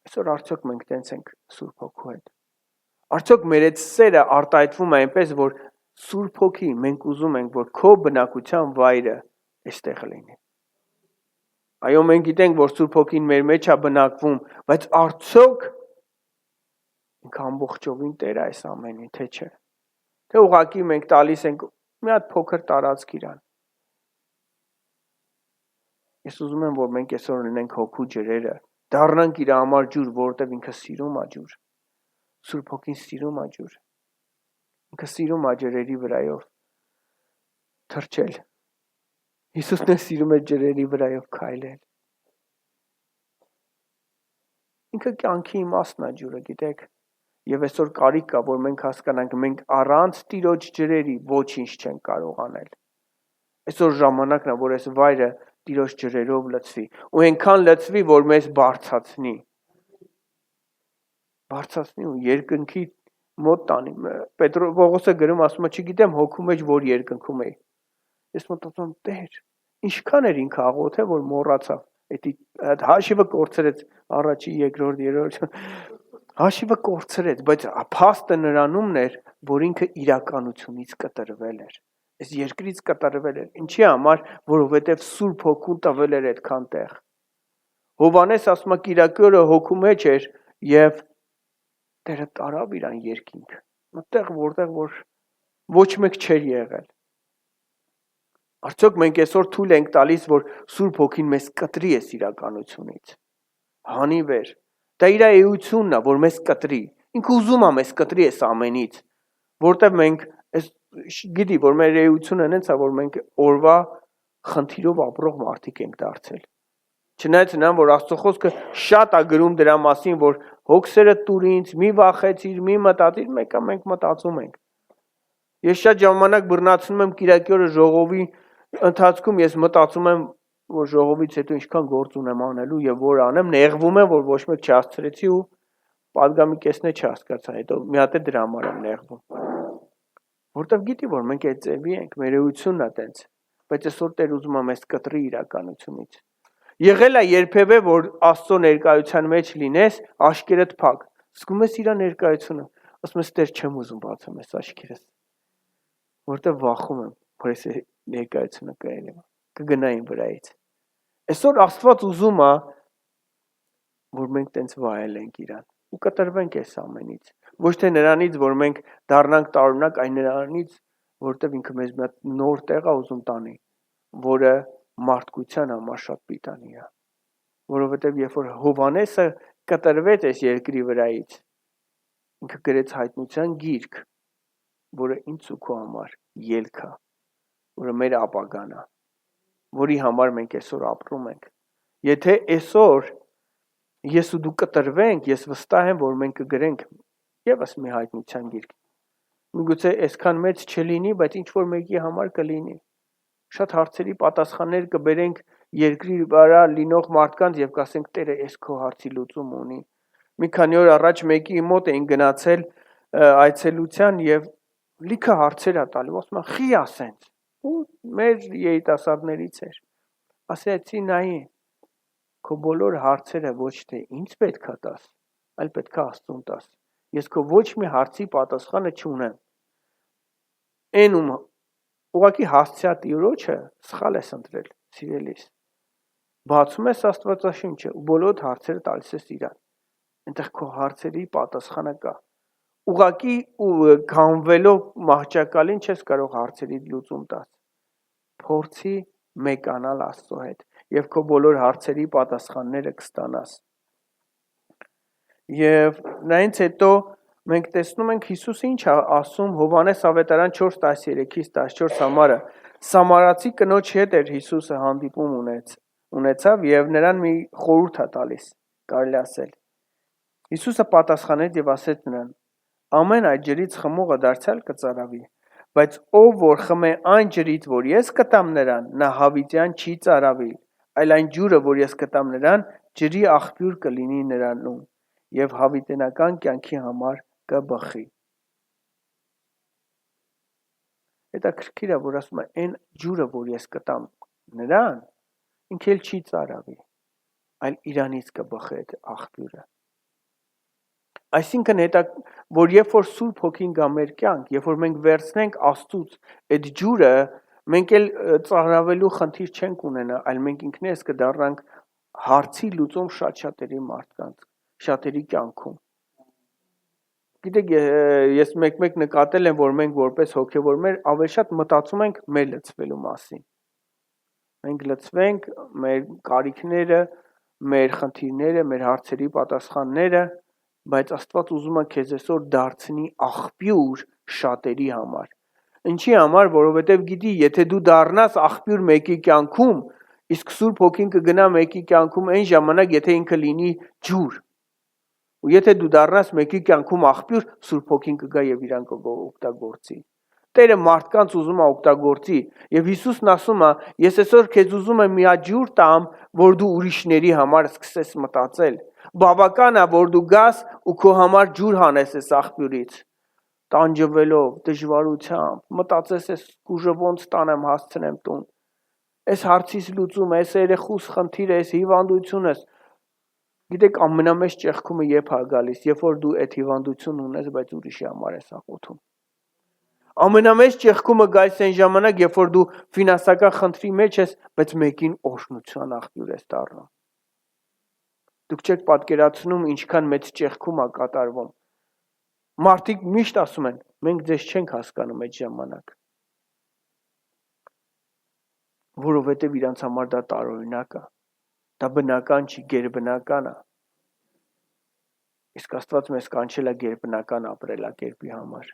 A: Այսօր արդյոք մենք տենց ենք Սուրբ Հոգու հետ։ Արդյոք մեր այդ սերը արտահայտվում է այնպես, որ Սուրբ Հոգի մենք ուզում ենք, որ քո բնակության վայրը այստեղ լինի։ Այո, մենք գիտենք, որ Սուրբ Հոգին մեր մեջ է բնակվում, բայց արդյոք ինքը ամբողջովին Տեր է այս ամենին, թե չէ։ Թե ուղղակի մենք տալիս ենք մի հատ փոքր տարածք իրան։ Ես ուզում եմ, որ մենք այսօր ունենք հոգու ջրերը, դառնանք իր համար ջուր, որովհետև ինքը սիրում է ջուր։ Սուրբ Հոգին սիրում է ջուր։ Ինքը սիրում է ջրերի վրայով թռչել։ Հիսուսն է սիրում է ջրերի վրայով քայլել։ Ինքը կյանքի իմաստն է ջուրը, գիտեք։ Եվ այսօր կարիք կա, որ մենք հասկանանք, մենք առանց Տիրոջ ջրերի ոչինչ չենք կարող անել։ Այսօր ժամանակն է, որ այս վայրը Տիրոջ ջրերով լցվի, ու այնքան լցվի, որ մեզ բարձրացնի։ Բարձրացնի ու երկնքի մոտ տանի։ Պողոսը գրում ասում է, չգիտեմ հոգու մեջ որ երկնքում է։ Ես մտածում եմ, Տեր, ինչքան էր ինքը աղոթե, որ մոռացավ։ Այդ հաշիվը կորցրեց առաջի, երկրորդ, երրորդ հաշիվը կորցրեց, բայց փաստը նրանումն էր, որ ինքը իրականությունից կտրվել էր։ Այս երկրից կտրվել էր։ Ինչի համար, որովհետև Սուրբ Հոգուն տվել էր այդքան տեղ։ Հովհաննես ասում է Կիրակի օրը հոգու մեջ էր եւ Տերը տարավ իրան երկինք։ Այդտեղ որտեղ որ ոչ մեկ չէր եղել։ Արդյոք մենք այսօր թույլ ենք տալիս, որ Սուրբ Հոգին մեզ կտրի այս իրականությունից։ Հանի վեր։ Դա իր էությունն է, որ մեզ կտրի։ Ինքը ուզում է մեզ կտրի այս ամենից, որտեղ մենք գիտի, որ մեր էությունը հենց է, որ մենք օրվա խնդիրով ապրող մարդիկ ենք դարձել։ Չնայած նրան, որ Աստծո խոսքը շատ է գրում դրա մասին, որ հոգսերը տուր ինձ, մի վախեցիր, մի մտածիր, մեկը մենք մտածում ենք։ Ես շատ ժամանակ բռնացնում եմ Կիրակի օրը ժողովի ընթացքում, ես մտածում եմ, որ ժողովից հետո ինչքան գործ ունեմ անելու եւ որ անեմ, նեղվում եմ, որ ոչ մեկ չհասցրեցի ու падգամի կեսն է չհասկացա, հետո մի հատ է դրա համար եմ նեղվում։ Որտեվ գիտի, որ մենք այդ ձևի ենք, մեր էությունն է տենց, բայց այսօր Տեր ուզում է մեզ կտրի իրականությունից։ Եղել է երբևէ, որ Աստծո ներկայության մեջ լինես, աշկերտ փակ, զգում ես իր ներկայությունը, ասում ես Տեր չեմ ուզում բացեմ այս աշկերտս, որտեվ վախում եմ, որ այս ներկայությունը կգնա իմ վրայից։ Այսօր Աստված ուզում է, որ մենք տենց վայելենք իրան ու կտրվենք այս ամենից, ոչ թե նրանից, որ մենք դառնանք տարօրինակ, այլ նրանից, որտեվ ինքը մեզ մի հատ նոր տեղ է ուզում տանի, որը մարդկության համար շատ պիտանի է, որովհետև երբ որ Հովհաննեսը կտրվեց այս երկրի վրայից, ինքը գրեց հայտնության գիրք, որը ինձ ու քո համար ելք է, որը մեր ապագան է, որի համար մենք այսօր ապրում ենք։ Եթե այսօր ես ու դու կտրվենք, ես վստահ եմ, որ մենք կգրենք եւս մի հայտնության գիրք։ Միգուցե այսքան մեծ չլինի, բայց ինչ որ մեկի համար կլինի։ Շատ հարցերի պատասխաններ կբերենք երկրի վրա լինող մարդկանց եւ կասենք Տերը այս քո հարցի լուծում ունի։ Մի քանի օր առաջ մեկի մոտ էին գնացել այցելության եւ լիքը հարցեր ա տալու, ասում են խի ասենց։ Ու մեր երիտասարդներից էր։ Ասեցի նայի քո բոլոր հարցերը ոչ թե ինձ պետքա տաս, այլ պետքա Աստծուն տաս։ Ես քո ոչ մի հարցի պատասխանը չունեմ։ այն ում ուղղակի հասցեա Տիրոջը սխալ ես ընտրել, սիրելիս։ Բացում ես Աստվածաշունչը ու բոլոր հարցերը տալիս ես իրան։ Այնտեղ քո հարցերի պատասխանը կա։ Ուղղակի ու գանվելով մահճակալին չես կարող հարցերի լուծում տալ։ Փորձի մեկանալ Աստծո հետ եւ քո բոլոր հարցերի պատասխանները կստանաս։ Եվ նրանից հետո մենք տեսնում ենք Հիսուսը ինչ ասում Հովհաննես ավետարան 4:13-ից 14 համարը։ Սամարացի կնոջ հետ էր Հիսուսը հանդիպում ունեցավ եւ նրան մի խորհուրդ է տալիս, կարելի ասել։ Հիսուսը պատասխանեց եւ ասեց նրան. ամեն այդ ջրից խմողը դարձյալ կծարավի, բայց ով որ խմե այն ջրից, որ ես կտամ նրան, նա հավիտյան չի ծարավի, այլ այն ջուրը, որ ես կտամ նրան, ջրի աղբյուր կլինի նրանում եւ հավիտենական կյանքի համար կբխի։ Հետաքրքիր է, որ ասում է այն ջուրը, որ ես կտամ նրան, ինքը էլ չի ծարավի, այլ իրանից կբխի այդ աղբյուրը։ Այսինքն որ երբ որ Սուրբ Հոգին գա մեր կյանք, երբ որ մենք վերցնենք Աստծուց այդ ջուրը, մենք էլ ծարավելու խնդիր չենք ունենա, այլ մենք ինքներս կդառնանք հարցի լուծում շատերի մարդկանց, շատերի կյանքում։ Գիտեք, ես մեկ-մեկ նկատել եմ, որ մենք որպես հոգևորներ ավելի շատ մտածում ենք մեր լցվելու մասին։ Մենք լցվենք մեր կարիքները, մեր խնդիրները, մեր հարցերի պատասխանները, բայց Աստված ուզում է քեզ այսօր դարձնի աղբյուր շատերի համար։ Ինչի համար, որովհետև գիտի, եթե դու դառնաս աղբյուր մեկի կյանքում, իսկ Սուրբ Հոգին կգնա մեկի կյանքում այն ժամանակ, եթե ինքը լինի ջուր։ Ու եթե դու դառնաս մեկի կյանքում աղբյուր, Սուրբ Հոգին կգա եւ իրան կօգտագործի։ Տերը մարդկանց ուզում է օգտագործի եւ Հիսուսն ասում է, ես այսօր քեզ ուզում եմ մի աջուր տամ, որ դու ուրիշների համար սկսես մտածել։ Բավական է, որ դու գաս ու քո համար ջուր հանես այս աղբյուրից, տանջվելով, դժվարությամբ, մտածես այս կուժը ոնց տանեմ, հասցնեմ տուն։ Այս հարցից լուծումը, այս երեխուս խնդիրը, այս հիվանդությունս, գիտեք, ամենամեծ ճեղքումը երբ է գալիս, երբ որ դու այդ հիվանդությունն ունես, բայց ուրիշի համար ես աղոթում։ Ամենամեծ ճեղքումը գալիս այն ժամանակ, երբ որ դու ֆինանսական խնդրի մեջ ես, բայց մեկին օրհնության աղբյուր ես դառնում։ Դուք չեք պատկերացնում ինչքան մեծ ճեղքում է կատարվում։ Մարդիկ միշտ ասում են, մենք ձեզ չենք հասկանում այդ ժամանակ։ Որովհետև իրանց համար դա տարօրինակ է։ Դա բնական չի, գերբնական է։ Իսկ Աստված մեզ կանչել է գերբնական ապրելակերպի համար։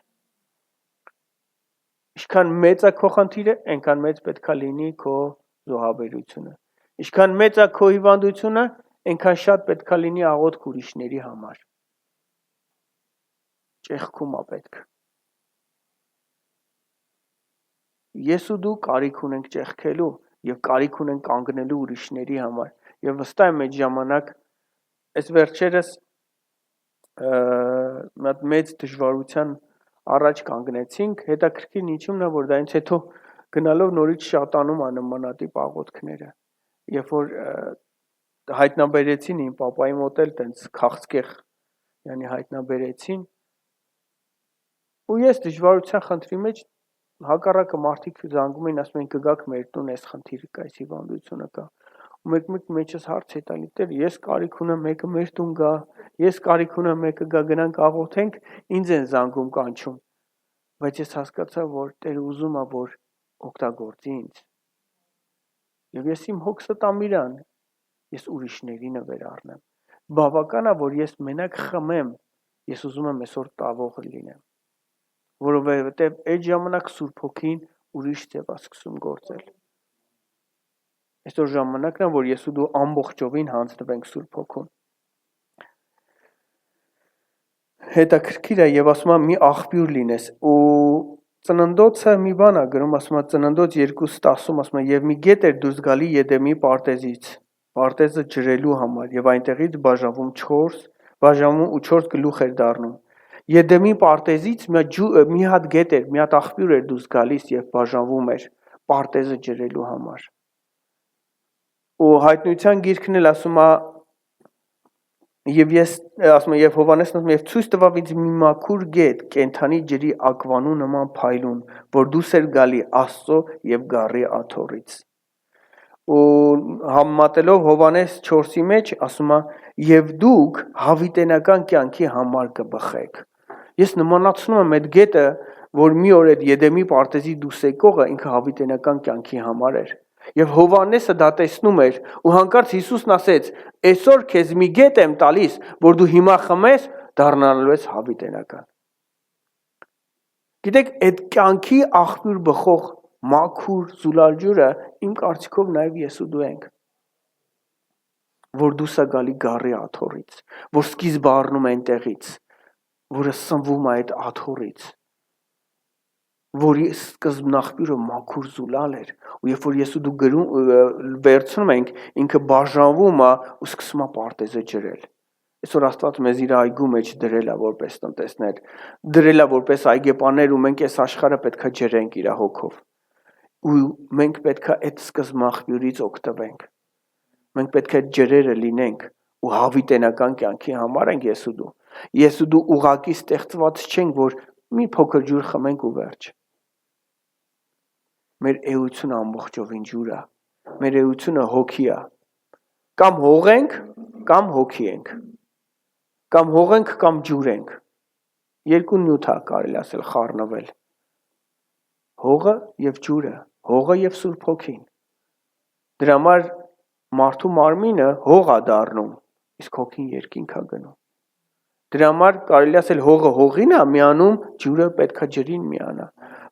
A: Ինչքան մեծ է քո խնդիրը, այնքան մեծ պետք է լինի քո զոհաբերությունը։ Ինչքան մեծ է քո հիվանդությունը, այնքան շատ պետք է լինի աղոթք ուրիշների համար։ Ճեղքում է պետք։ Ես ու դու կարիք ունենք ճեղքելու եւ կարիք ունենք կանգնելու ուրիշների համար։ Եվ վստահ եմ այդ ժամանակ այս վերջերս մեծ դժվարության առաջ կանգնեցինք, հետաքրքիր ինչումն է, որ դրանից հետո գնալով նորից շատանում է նմանատիպ աղոթքները։ Երբ որ հայտնաբերեցին իմ պապայի մոտ էլ տենց քաղցկեղ, yani հայտնաբերեցին, ու ես դժվարության խնդրի մեջ հակառակը մարդիկ զանգում էին, ասում էին կգաք մեր տուն, այս խնդիրը կա, այս հիվանդությունը կա։ Ու մեկ-մեկ մեջս հարց է տալի, Տեր, ես կարիք ունեմ մեկը մեր տուն գա, ես կարիք ունեմ մեկը գա, գնանք աղոթենք, ինձ են զանգում կանչում։ Բայց ես հասկացա, որ Տերը ուզում է, որ օգտագործի ինձ։ Եվ ես իմ հոգսը տամ իրան, ես ուրիշներին վերառնեմ։ Բավական է, որ ես մենակ խմեմ, ես ուզում եմ այսօր տավող լինեմ։ Որովհետև այդ ժամանակ Սուրբ Հոգին ուրիշ ձև է սկսում գործել։ Այսօր ժամանակն է, որ ես ու դու ամբողջովին հանձնվենք Սուրբ Հոգուն։ Հետաքրքիր է եւ ասում եմ մի աղբյուր լինես ու ծննդոցը մի բան է գրում, ասում է ծննդոց 2:10-ում ասում է եւ մի գետ էր դուրս գալի Եդեմի պարտեզից, պարտեզը ջրելու համար եւ այնտեղից բաժանվում 4 գլուխ էր դառնում։ Եդեմի պարտեզից մի հատ գետ էր, մի հատ աղբյուր էր դուրս գալիս եւ բաժանվում էր պարտեզը ջրելու համար։ Ու հայտնության գիրքն էլ ասում է Եվ ես ասում եմ, եւ Հովհաննեսն ասում է, եւ ցույց տվավ ինձ մի մաքուր գետ, կենթանի ջրի ակվանու նման փայլուն, որ դուրս էր գալի Աստծո եւ գառի աթոռից։ Ու համեմատելով Հովհաննես 4-ի մեջ ասում է, եւ դուք հավիտենական կյանքի համար կբխեք։ Ես նմանացնում եմ այդ գետը, որ մի օր այդ Եդեմի պարտեզի դուրս եկողը ինքը հավիտենական կյանքի համար էր։ Եվ Հովհաննեսը դա տեսնում էր ու հանկարծ Հիսուսն ասեց. «Այսօր քեզ մի գետ եմ տալիս, որ դու հիմա խմես, դառնալու ես հավիտենական»։ Գիտեք, այդ կյանքի աղբյուր բխող մաքուր զուլալ ջուրը իմ կարծիքով նաև ես ու դու ենք, որ դուրս է գալի գառի աթոռից, որ սկիզբը առնում է այնտեղից, որը սնվում է այդ աթոռից, որի սկզբնաղբյուրը մաքուր զուլալ էր, ու երբ որ ես ու դու վերցնում ենք, ինքը բաժանվում է ու սկսում է պարտեզը ջրել։ Այսօր Աստված մեզ իր այգու մեջ դրել է որպես տնտեսներ, դրել է որպես այգեպաներ, ու մենք այս աշխարհը պետքա ջրենք իր հոգով։ Ու մենք պետքա այդ սկզբնաղբյուրից օգտվենք։ Մենք պետք է ջրերը լինենք ու հավիտենական կյանքի համար ենք ես ու դու։ Ես ու դու ուղակի ստեղծված չենք, որ մի փոքր ջուր խմենք ու վերջ։ Մեր էությունը ամբողջովին ջուր է, մեր էությունը հոգի է։ Կամ հող ենք, կամ հոգի ենք, կամ հող ենք, կամ ջուր ենք։ Երկու նյութ է կարելի ասել խառնվել։ Հողը եւ ջուրը, հողը եւ Սուրբ Հոգին։ Դրա համար մարդու մարմինը հող է դառնում, իսկ հոգին երկինք է գնում։ Դրա համար կարելի ասել հողը հողին է միանում, ջուրը պետքա ջրին միանա։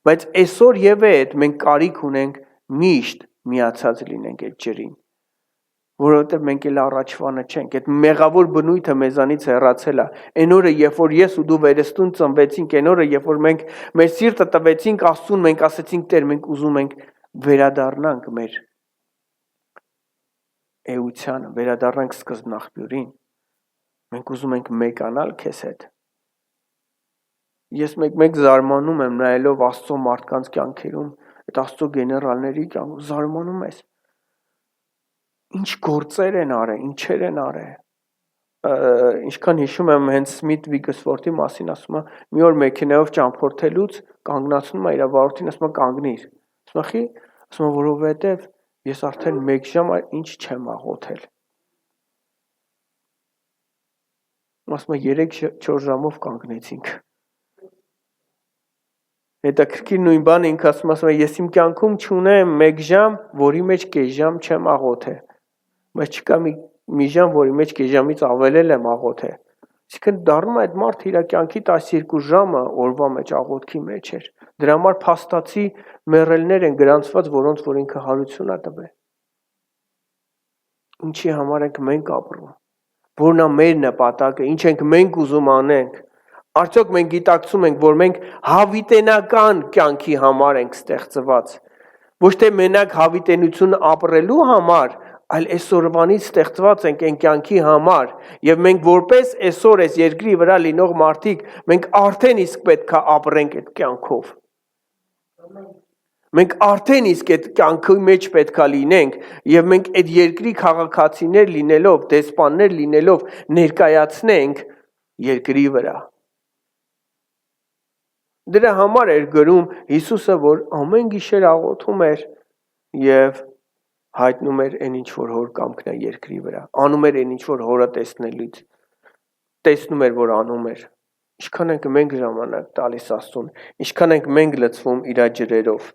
A: Բայց այսօր եւ այդ մենք կարիք ունենք միշտ միացած լինենք այդ ջրին, որովհետեւ մենք էլ առաջվանը չենք, այդ մեղավոր բնույթը մեզանից հեռացել է։ Այն օրը, երբ որ ես ու դու վերստուն ծնվեցինք, այն օրը, երբ որ մենք մեր սիրտը տվեցինք Աստծուն, մենք ասեցինք Տեր, մենք ուզում ենք վերադառնանք մեր էությանը, վերադառնանք սկզբնաղբյուրին։ Մենք ուզում ենք մեկանալ քեզ հետ։ Ես մեկ զարմանում եմ նայելով Աստծո մարդկանց կյանքերում, այդ Աստծո գեներալների կյանքում զարմանում ես։ Ինչ գործեր են արել, ինչեր են արել։ Ինչքան հիշում եմ հենց Սմիթ Վիգսվորթի մասին ասում է, մի օր մեքենայով ճամփորդելուց կանգնացնում է իր վարորդին, ասում է կանգնիր։ Ասում է խի, ասում է որովհետև ես արդեն 1 ժամ ինչ չեմ աղոթել։ Ասում է 3-4 ժամով կանգնեցինք։ Հետաքրքիր նույն բանը ինքը ասում է ես իմ կյանքում չունեմ 1 ժամ, որի մեջ կես ժամ չեմ աղոթել։ Բայց չկա մի ժամ, որի մեջ կես ժամից ավել եմ աղոթել։ Այսինքն դառնում է այդ մարդը իր կյանքի 12 ժամը օրվա մեջ աղոթքի մեջ էր։ Դրա համար փաստացի մեռելներ են գրանցված, որոնց որ ինքը հարություն է տվել։ Ինչի համար ենք մենք ապրում։ Որն է մեր նպատակը, ինչ ենք մենք ուզում անենք։ Արդյոք մենք գիտակցում ենք, որ մենք հավիտենական կյանքի համար ենք ստեղծված, ոչ թե մենակ հավիտենություն ապրելու համար, այլ այսօրվանից ստեղծված ենք այն կյանքի համար, եւ մենք որպես այսօր այս երկրի վրա լինող մարդիկ, մենք արդեն իսկ պետք է ապրենք այդ կյանքով։ Մենք արդեն իսկ այդ կյանքի մեջ պետք է լինենք, եւ մենք այդ երկրի քաղաքացիներ լինելով, դեսպաններ լինելով ներկայացնենք երկրի վրա։ Դրա համար էր գրում Հիսուսը, որ ամեն գիշեր աղոթում էր եւ հայտնում էր այն ինչ որ հոր կամքն է երկրի վրա։ Անում էր այն ինչ որ հորը տեսնելուց տեսնում էր, որ անում էր։ Ինչքան ենք մենք ժամանակ տալիս Աստծուն, ինչքան ենք մենք լցվում իր ջրերով։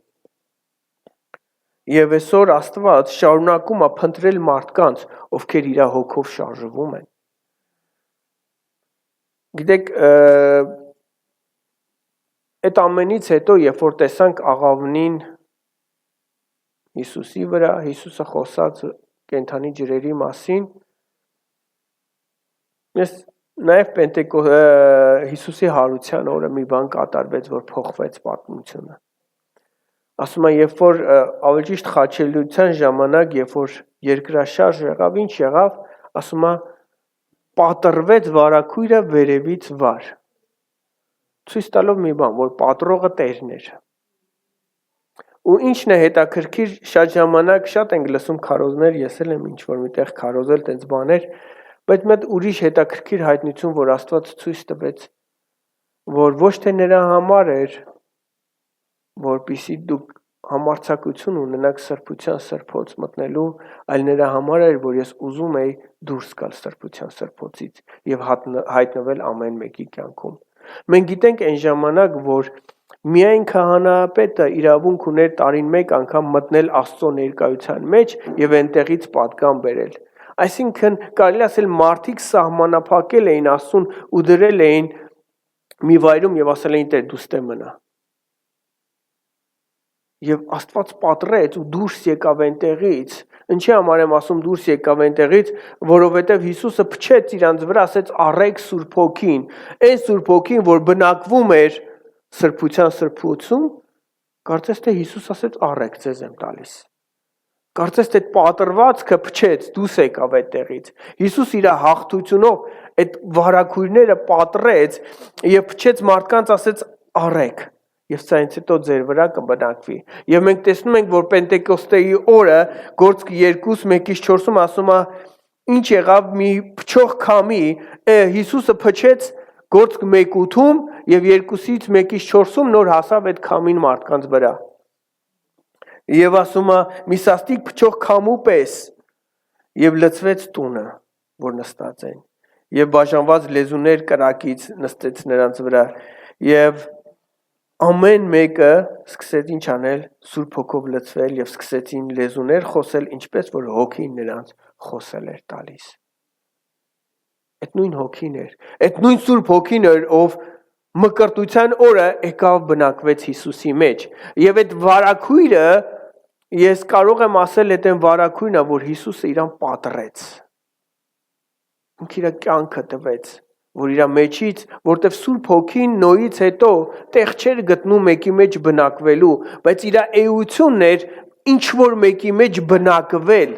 A: Եվ այսօր Աստված շարունակում է փնտրել մարդկանց, ովքեր իր հոգով շարժվում են։ Գիտեք, այդ ամենից հետո, երբ որ տեսանք աղավնին Հիսուսի վրա, Հիսուսը խոսած կենդանի ջրերի մասին, ես նաև Հիսուսի հարության օրը մի բան կատարվեց, որ փոխվեց պատմությունը։ Ասում է, երբ որ ավելի ճիշտ խաչելիության ժամանակ, երբ որ երկրաշարժ եղավ, ինչ եղավ, ասում է, պատռվեց վարագույրը վերևից վար։ Ցույց տալով մի բան, որ պատռողը Տերն էր։ Ու ինչն է հետաքրքիր, շատ ժամանակ շատ ենք լսում քարոզներ, ես էլ եմ ինչ որ միտեղ քարոզել տենց բաներ, Բայց մեծ ուրիշ հետաքրքիր հայտնություն, որ Աստված ցույց տվեց, որ ոչ թե նրա համար էր, որպեսզի դուք համարձակություն ունենաք սրբության սրբոց մտնելու, այլ նրա համար էր, որ ես ուզում էի դուրս գալ սրբության սրբոցից եւ հայտնվել ամեն մեկի կյանքում։ Մենք գիտենք այն ժամանակ, որ միայն քահանայապետը իրավունք ուներ տարին մեկ անգամ մտնել Աստծո ներկայության մեջ եւ այնտեղից պատգամ բերել։ Այսինքն կարելի ասել մարդիկ սահմանափակել էին Աստծուն ու դրել էին մի վայրում եւ ասել էին՝ «Տեր, դու ստե մնա»։ Եվ Աստված պատռեց ու դուրս եկավ այնտեղից։ Ինչի համար եմ ասում դուրս եկավ այնտեղից, որովհետև Հիսուսը փչեց իրանց վրա, ասեց առեք Սուրբ Հոգին։ Այն Սուրբ Հոգին, որ բնակվում էր սրբության սրբոցում, կարծես թե Հիսուս ասեց առեք, ձեզ եմ տալիս։ Կարծես թե պատռվածքը փչեց, դուրս եկավ այդտեղից։ Հիսուս իր հաղթությունով այդ վարագույրները պատռեց եւ փչեց մարդկանց, ասեց առեք։ Եվ սա ինձ հետո ձեր վրա կբնակվի։ Եվ մենք տեսնում ենք, որ Պենտեկոստեի օրը Գործք 2:1-4-ում ասում է, ինչ եղավ մի փչող քամի, Հիսուսը փչեց Գործք 1:8-ում եւ 2:1-4-ում նոր հասավ այդ քամին մարդկանց վրա։ Եվ ասում է մի սաստիկ փչող քամու պես եւ լցվեց տունը, որ նստած են։ Եվ բաժանված լեզուներ կրակից նստեց նրանց վրա եւ ամեն մեկը սկսեց ինչ անել, Սուրբ Հոգով լցվել եւ սկսեցին լեզուներ խոսել, ինչպես որ Հոգին նրանց խոսել էր տալիս։ Այդ նույն Հոգին էր, այդ նույն Սուրբ Հոգին էր, ով մկրտության օրը եկավ բնակվեց Հիսուսի մեջ։ Եվ այդ վարագույրը ես կարող եմ ասել այդ այն վարագույրն է, որ Հիսուսը իրան պատռեց։ Ինքը իր կյանքը տվեց, որ իր մեջից, որտեվ Սուրբ Հոգին նոյից հետո տեղ չէր գտնում մեկի մեջ բնակվելու, բայց իր էությունն էր ինչ որ մեկի մեջ բնակվել,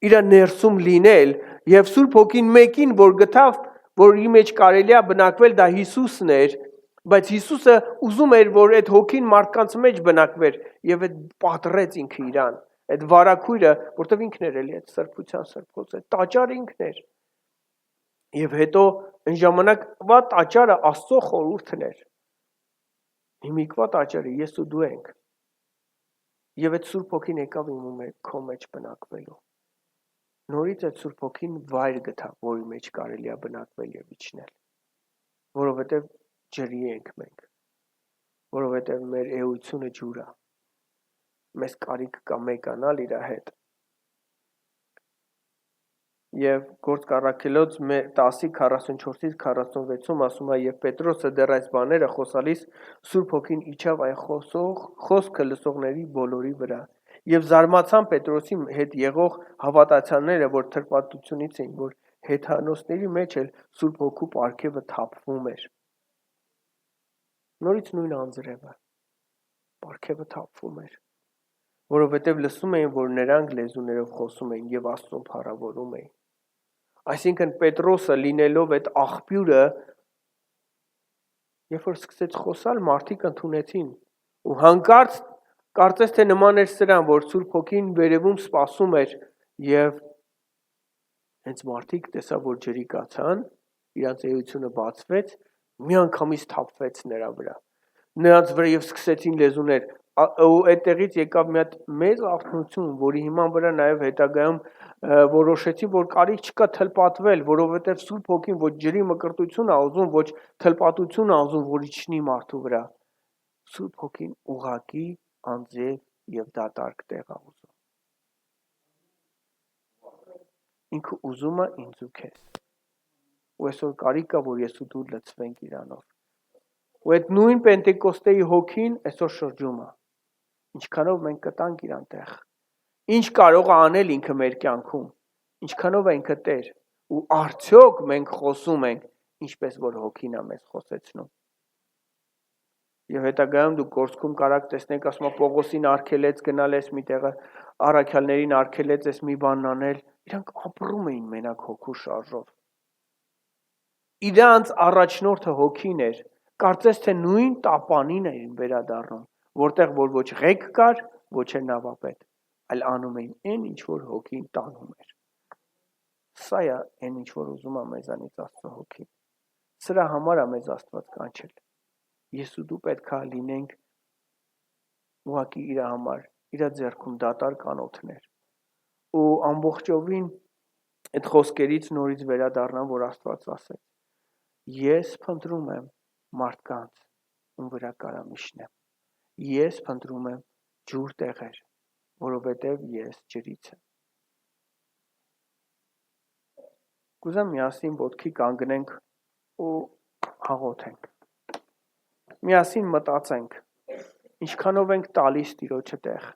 A: իր ներսում լինել, եւ Սուրբ Հոգին մեկին, որ գտավ, որ իր մեջ կարելի է բնակվել, դա Հիսուսն էր, բայց Հիսուսը ուզում էր, որ այդ Հոգին մարդկանց մեջ բնակվեր եւ այդ պատռեց ինքը իրան, այդ վարագույրը, որտեվ ինքն էր էլի այդ սրբության սրբոցը, տաճարը ինքն էր։ Եվ հետո այն ժամանակվա տաճարը Աստծո խորհուրդն էր։ Հիմիկվա տաճարը ես ու դու ենք։ Եվ այդ Սուրբ Հոգին եկավ իմ քո մեջ բնակվելու։ Նորից այդ Սուրբ Հոգին վայր գտավ, որի մեջ կարելի է բնակվել եւ իջնել։ Որովհետեւ ջրի ենք մենք։ Որովհետեւ մեր էությունը ջուր է։ Մեզ կարիք կա մեկանալ իր հետ։ Եվ Գործք առաքելոց 10:44-46-ում ասում է, եւ Պետրոսը դեռ այս բաները խոսալիս Սուրբ Հոգին իջավ այն խոսքը լսողների բոլորի վրա։ Եվ զարմացան Պետրոսի հետ եղող հավատացյալները, որ թրպատությունից էին, որ հեթանոսների մեջ էլ Սուրբ Հոգու պարգևը թափվում էր։ Նորից նույն անձրևը պարգևը թափվում էր, որովհետև լսում էին, որ նրանք լեզուներով խոսում էին եւ Աստծուն փառավորում էին։ Այսինքն Պետրոսը լինելով այդ աղբյուրը, երբ որ սկսեց խոսալ, մարդիկ ընդունեցին ու հանկարծ կարծես թե նման էր սրան, որ Սուրբ Հոգին վերևում սպասում էր եւ հենց մարդիկ տեսա, որ ջրի կացան, իրանց էությունը բացվեց, միանգամից թափվեց նրա վրա։ Նրանց վրա եւ սկսեցին լեզուներ ու այդտեղից եկավ մի հատ մեծ արթնություն, որի հիման վրա նաև հետագայում որոշեցի, որ կարիք չկա թլպատվել, որովհետև Սուրբ Հոգին ոչ ջրի մկրտություն է ուզում, ոչ թլպատություն է ուզում, որ իջնի մարդու վրա։ Սուրբ Հոգին ուղակի անձև եւ դատարկ տեղ է ուզում։ Ինքը ուզում է ինձ ու քեզ։ Ու այսօր կարիք կա, որ ես ու դու լցվենք իրանով։ Ու այդ նույն Պենտեկոստեի Հոգին այսօր շրջում է։ Ինչքանով մենք կտանք իրան տեղ։ Ինչ կարող է անել ինքը մեր կյանքում։ Ինչքանով է ինքը Տեր։ Ու արդյոք մենք խոսում ենք, ինչպես որ Հոգին է մեզ խոսեցնում։ Եվ հետագայում դուք Գործքում կարաք տեսնեք, ասում է Պողոսին արգելեց գնալ էս մի տեղը, առաքյալներին արգելեց էս մի բանն անել, իրանք ապրում էին մենակ Հոգու շարժով։ Իրանց առաջնորդը Հոգին էր, կարծես թե նույն տապանին էին վերադառնում, որտեղ որ ոչ ղեկ կար, ոչ էլ նավապետ, այլ անում էին այն, ինչ որ Հոգին տանում էր։ Սա է այն ինչ որ ուզում է մեզանից Աստծո հոգին։ Սրա համար է մեզ Աստված կանչել։ Ես ու դու պետք է լինենք ուղղակի իր համար, իր ձեռքում դատարկ անոթներ։ Ու ամբողջովին այդ խոսքերից նորից վերադառնամ, որ Աստված ասեց. Ես փնտրում եմ մարդկանց, ում վրա կարամ իջնեմ։ Ես փնտրում եմ ջուր տեղեր, որովհետև ես ջրից եմ։ Կուզեմ միասին ոտքի կանգնենք ու աղոթենք։ Միասին մտածենք, ինչքանով ենք տալիս Տիրոջը տեղ։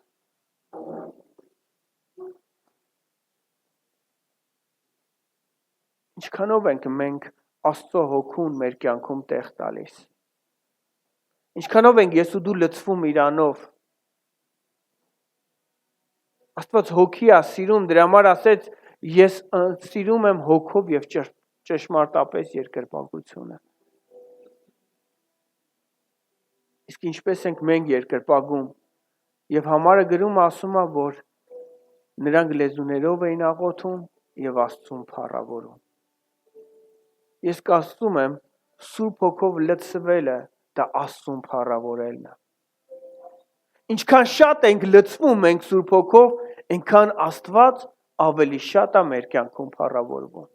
A: Ինչքանով ենք մենք Աստծո հոգուն մեր կյանքում տեղ տալիս։ Ինչքանով ենք ես ու դու լցվում իրանով։ Աստված հոգի է սիրում, դրա համար ասեց ես սիրում եմ հոգով եւ ճշմարտապես երկրպագությունը։ Իսկ ինչպես ենք մենք երկրպագում եւ համարը գրում ասում է, որ նրանք լեզուներով էին աղոթում եւ Աստծուն փառավորում։ Ես կասում եմ, Սուրբ Հոգով լցվելը դա Աստծուն փառավորելն է։ Ինչքան շատ ենք լցվում մենք Սուրբ Հոգով, այնքան Աստված ավելի շատ է մեր կյանքում փառավորվում։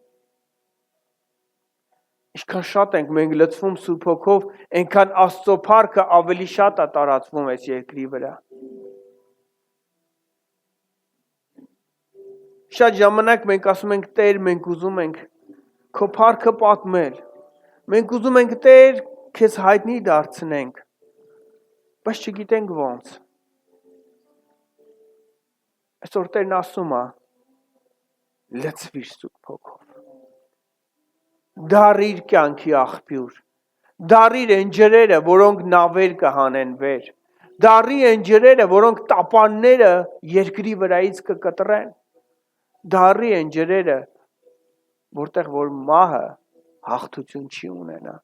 A: Ինչքան շատ ենք մենք լցվում Սուրբ Հոգով, այնքան Աստծո փառքը ավելի շատ է տարածվում այս երկրի վրա։ Շատ ժամանակ մենք ասում ենք Տեր, մենք ուզում ենք քո փառքը պատմել։ Մենք ուզում ենք Տեր քեզ հայտնի դարձնենք, բայց չգիտենք ոնց։ Այսօր Տերն ասում է. լցվիր Սուրբ Հոգով։ Դառիր կյանքի աղբյուր։ Դառիր այն ջրերը, որոնք նավեր կհանեն վեր։ Դառի այն ջրերը, որոնք տապանները երկրի վրայից կկտրեն։ Դառի այն ջրերը, որտեղ որ մահը հաղթություն չի ունենա։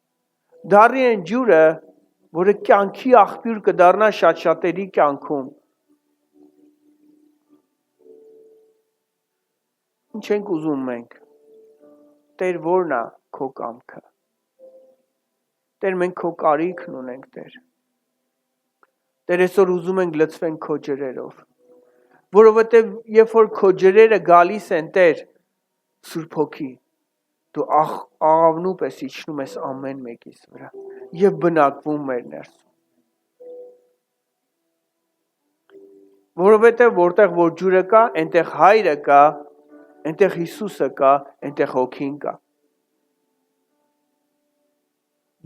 A: Դառի այն ջուրը, որը կյանքի աղբյուր կդառնա շատ-շատերի կյանքում։ Ինչ ենք ուզում մենք։ Տեր, որն է քո կամքը։ Տեր, մենք քո կարիքն ունենք, Տեր։ Տեր, այսօր ուզում ենք լցվենք քո ջրերով։ Որովհետև երբ որ քո ջրերը գալիս են, Տեր, Սուրբ Հոգի, դու աղավնու պես իջնում ես ամեն մեկիս վրա եւ բնակվում մեր ներսում։ Որովհետև որտեղ որ ջուրը կա, այնտեղ Հայրը կա, այնտեղ Հիսուսը կա, այնտեղ Հոգին կա։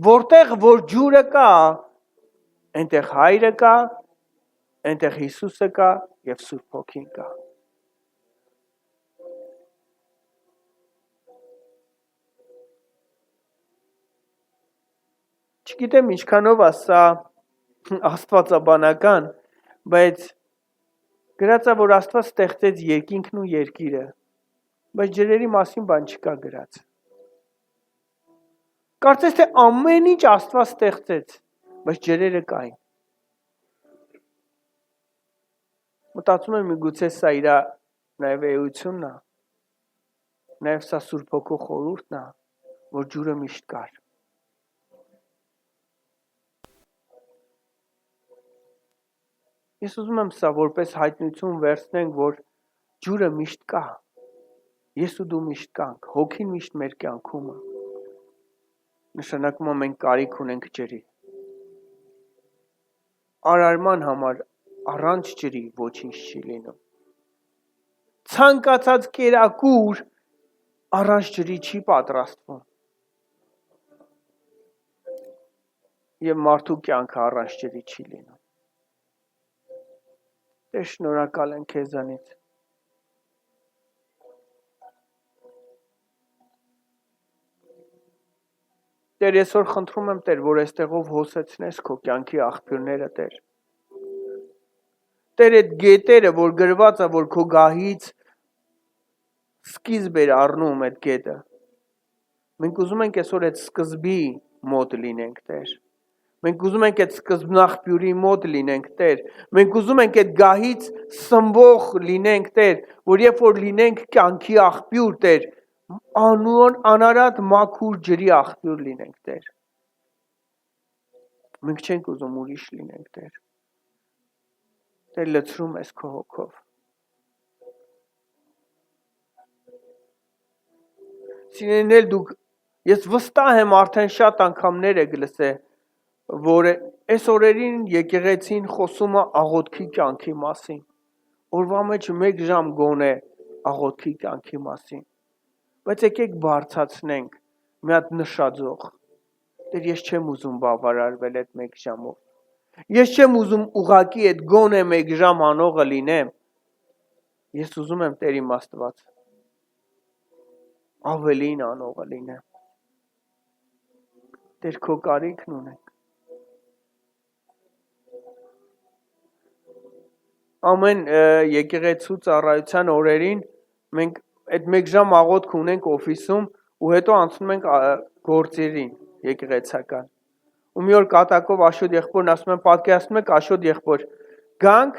A: Որտեղ որ ջուրը կա, այնտեղ Հայրը կա, այնտեղ Հիսուսը կա եւ Սուրբ Հոգին կա։ Չգիտեմ ինչքանով է սա աստվածաբանական, բայց գրած է, որ Աստված ստեղծեց երկինքն ու երկիրը, բայց ջրերի մասին բան չկա գրած։ Կարծես թե ամեն ինչ Աստված ստեղծեց, բայց ջրերը կային։ Մտածում եմ միգուցե սա իր նաև էությունն է, նաև սա Սուրբ Հոգու խորհուրդն է, որ ջուրը միշտ կար։ Ես ուզում եմ սա որպես հայտնություն վերցնենք, որ ջուրը միշտ կա։ Ես ու դու միշտ կանք, Հոգին միշտ մեր կյանքում է։ Նշանակում է մենք կարիք ունենք ջրի։ Արարման համար առանց ջրի ոչինչ չի լինում։ Ցանկացած կերակուր առանց ջրի չի պատրաստվում։ Եվ մարդու կյանքը առանց ջրի չի լինում։ Տեր, շնորհակալ եմ քեզանից։ Տեր, այսօր խնդրում եմ, Տեր, որ այստեղով հոսեցնես քո կյանքի աղբյուրները, Տեր։ Տեր, այդ գետերը, որ գրված է, որ քո գահից սկիզբ էր առնում այդ գետը։ Մենք ուզում ենք այսօր այդ սկզբի մոտ լինենք, Տեր։ Մենք ուզում ենք այդ սկզբնաղբյուրի մոտ լինենք, Տեր։ Մենք ուզում ենք այդ գահից սնվող լինենք, Տեր, որ երբ որ լինենք կյանքի աղբյուր, Տեր, անարատ մաքուր ջրի աղբյուր լինենք, Տեր։ Մենք չենք ուզում ուրիշ լինենք, Տեր։ Տեր լցրում ես քո հոգով։ Սիրելիներ, դուք ես վստահ եմ արդեն շատ անգամներ եք լսել, որ այս օրերին եկեղեցին խոսում է աղոթքի կյանքի մասին։ Օրվա մեջ 1 ժամ գոնե աղոթքի կյանքի մասին։ Բայց եկեք բարձացնենք մի հատ նշաձող։ Տեր, ես չեմ ուզում բավարարվել այդ 1 ժամով։ Ես չեմ ուզում ուղակի այդ գոնե 1 ժամ անողը լինեմ։ Ես ուզում եմ Տեր իմ Աստված ավելին անողը լինեմ։ Տեր, քո կարիքն ունենք։ Ամեն եկեղեցու ծառայության օրերին մենք այդ 1 ժամ աղոթք ունենք օֆիսում ու հետո անցնում ենք գործերին եկեղեցական։ Ու մի օր կատակով Աշոտ եղբորն ասում են, պատկերացնում եք Աշոտ եղբոր, գանք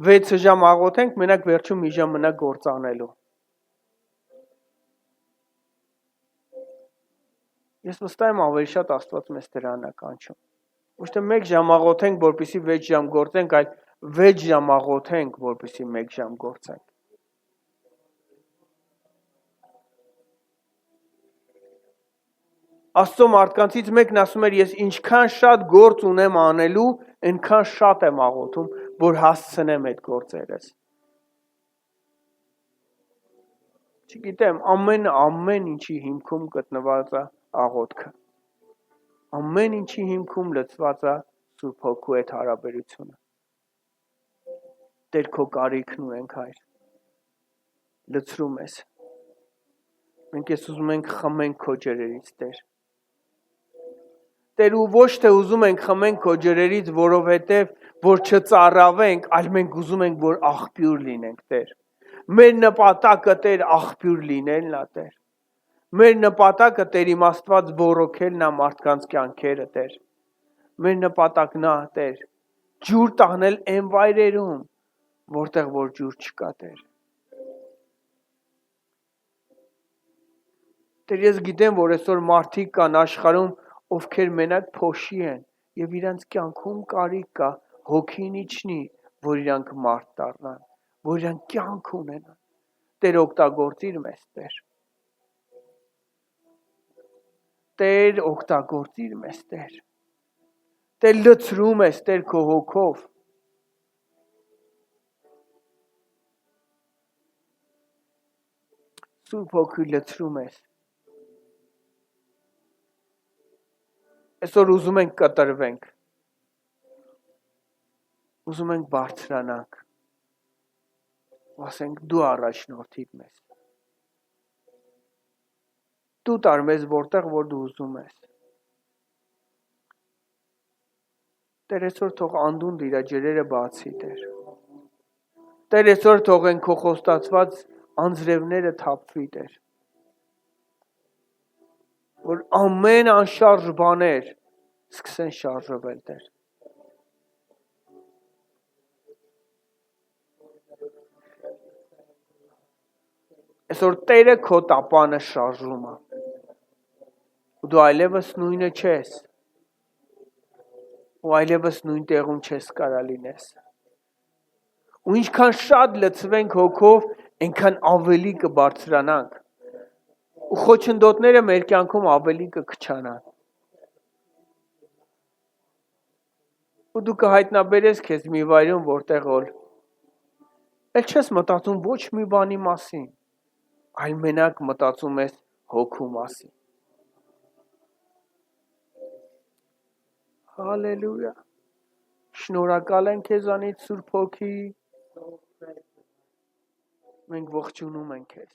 A: 6 ժամ աղոթենք, մենակ վերջում մի ժամ մնա գործ անելու։ Ես վստահ եմ ավելի շատ Աստված մեզ դրան է կանչում։ Ոչ թե 1 ժամ աղոթենք, որպեսզի 6 ժամ գործենք, այլ 6 ժամ աղոթենք, որպեսզի 1 ժամ գործենք։ Աստծո մարդկանցից մեկն ասում էր, ես ինչքան շատ գործ ունեմ անելու, այնքան շատ եմ աղոթում, որ հասցնեմ այդ գործերս։ Չգիտեմ, ամեն ինչի հիմքում գտնված է աղոթքը։ Ամեն ինչի հիմքում լցված է Սուրբ Հոգու այդ հարաբերությունը։ Տեր, քո կարիքն ունենք, Հայր։ Լցրում ես։ Մենք ես ուզում ենք խմենք քո ջրերից, Տեր։ Տեր, ու ոչ թե ուզում ենք խմենք քո ջրերից, որովհետև որ չծառավենք, այլ մենք ուզում ենք, որ աղբյուր լինենք, Տեր։ Մեր նպատակը, Տեր, աղբյուր լինելն է, Տեր։ Մեր նպատակը, Տեր, իմ Աստված բորոքելն է մարդկանց կյանքերը, Տեր։ Մեր նպատակն է, Տեր, ջուր տանել այն վայրերում, որտեղ որ ջուր չկա, Տեր։ Տեր, ես գիտեմ, որ այսօր մարդիկ կան աշխարհում, ովքեր մենակ փոշի են, եւ իրանց կյանքում կարիք կա հոգին իջնի, որ իրանք մարդ դառնան, որ իրանք կյանք ունենան։ Տեր, օգտագործիր մեզ, Տեր։ Տեր, օգտագործիր մեզ, Տեր։ Տեր, լցրում ես, Տեր, քո հոգով։ Սուրբ Հոգու լցրում ես։ Այսօր ուզում ենք կտրվենք։ Ուզում ենք բարձրանանք։ Ու ասենք դու առաջնորդիր մեզ։ Դու տար մեզ որտեղ որ դու ուզում ես։ Տեր, այսօր թող անդունդը իր ջրերը բացի, Տեր։ Տեր, այսօր թող են քո խոստացված անձրևները թափվի, Տեր։ Որ ամեն անշարժ բաներ սկսեն շարժվել, Տեր։ Այսօր Տերը քո տապանը շարժում է։ Ու դու այլևս նույնը չես։ Ու այլևս նույն տեղում չես կարա լինես։ Ու ինչքան շատ լցվենք հոգով, այնքան ավելի կբարձրանանք։ Ու խոչընդոտները մեր կյանքում ավելի կքչանան։ Ու դու կհայտնաբերես քեզ մի վայրում, որտեղ որ էլ չես մտածում ոչ մի բանի մասին, այլ մենակ մտածում ես հոգու մասին։ Հալելույա։ Շնորհակալ ենք քեզանից, Սուրբ Հոգի։ Մենք ողջունում ենք քեզ։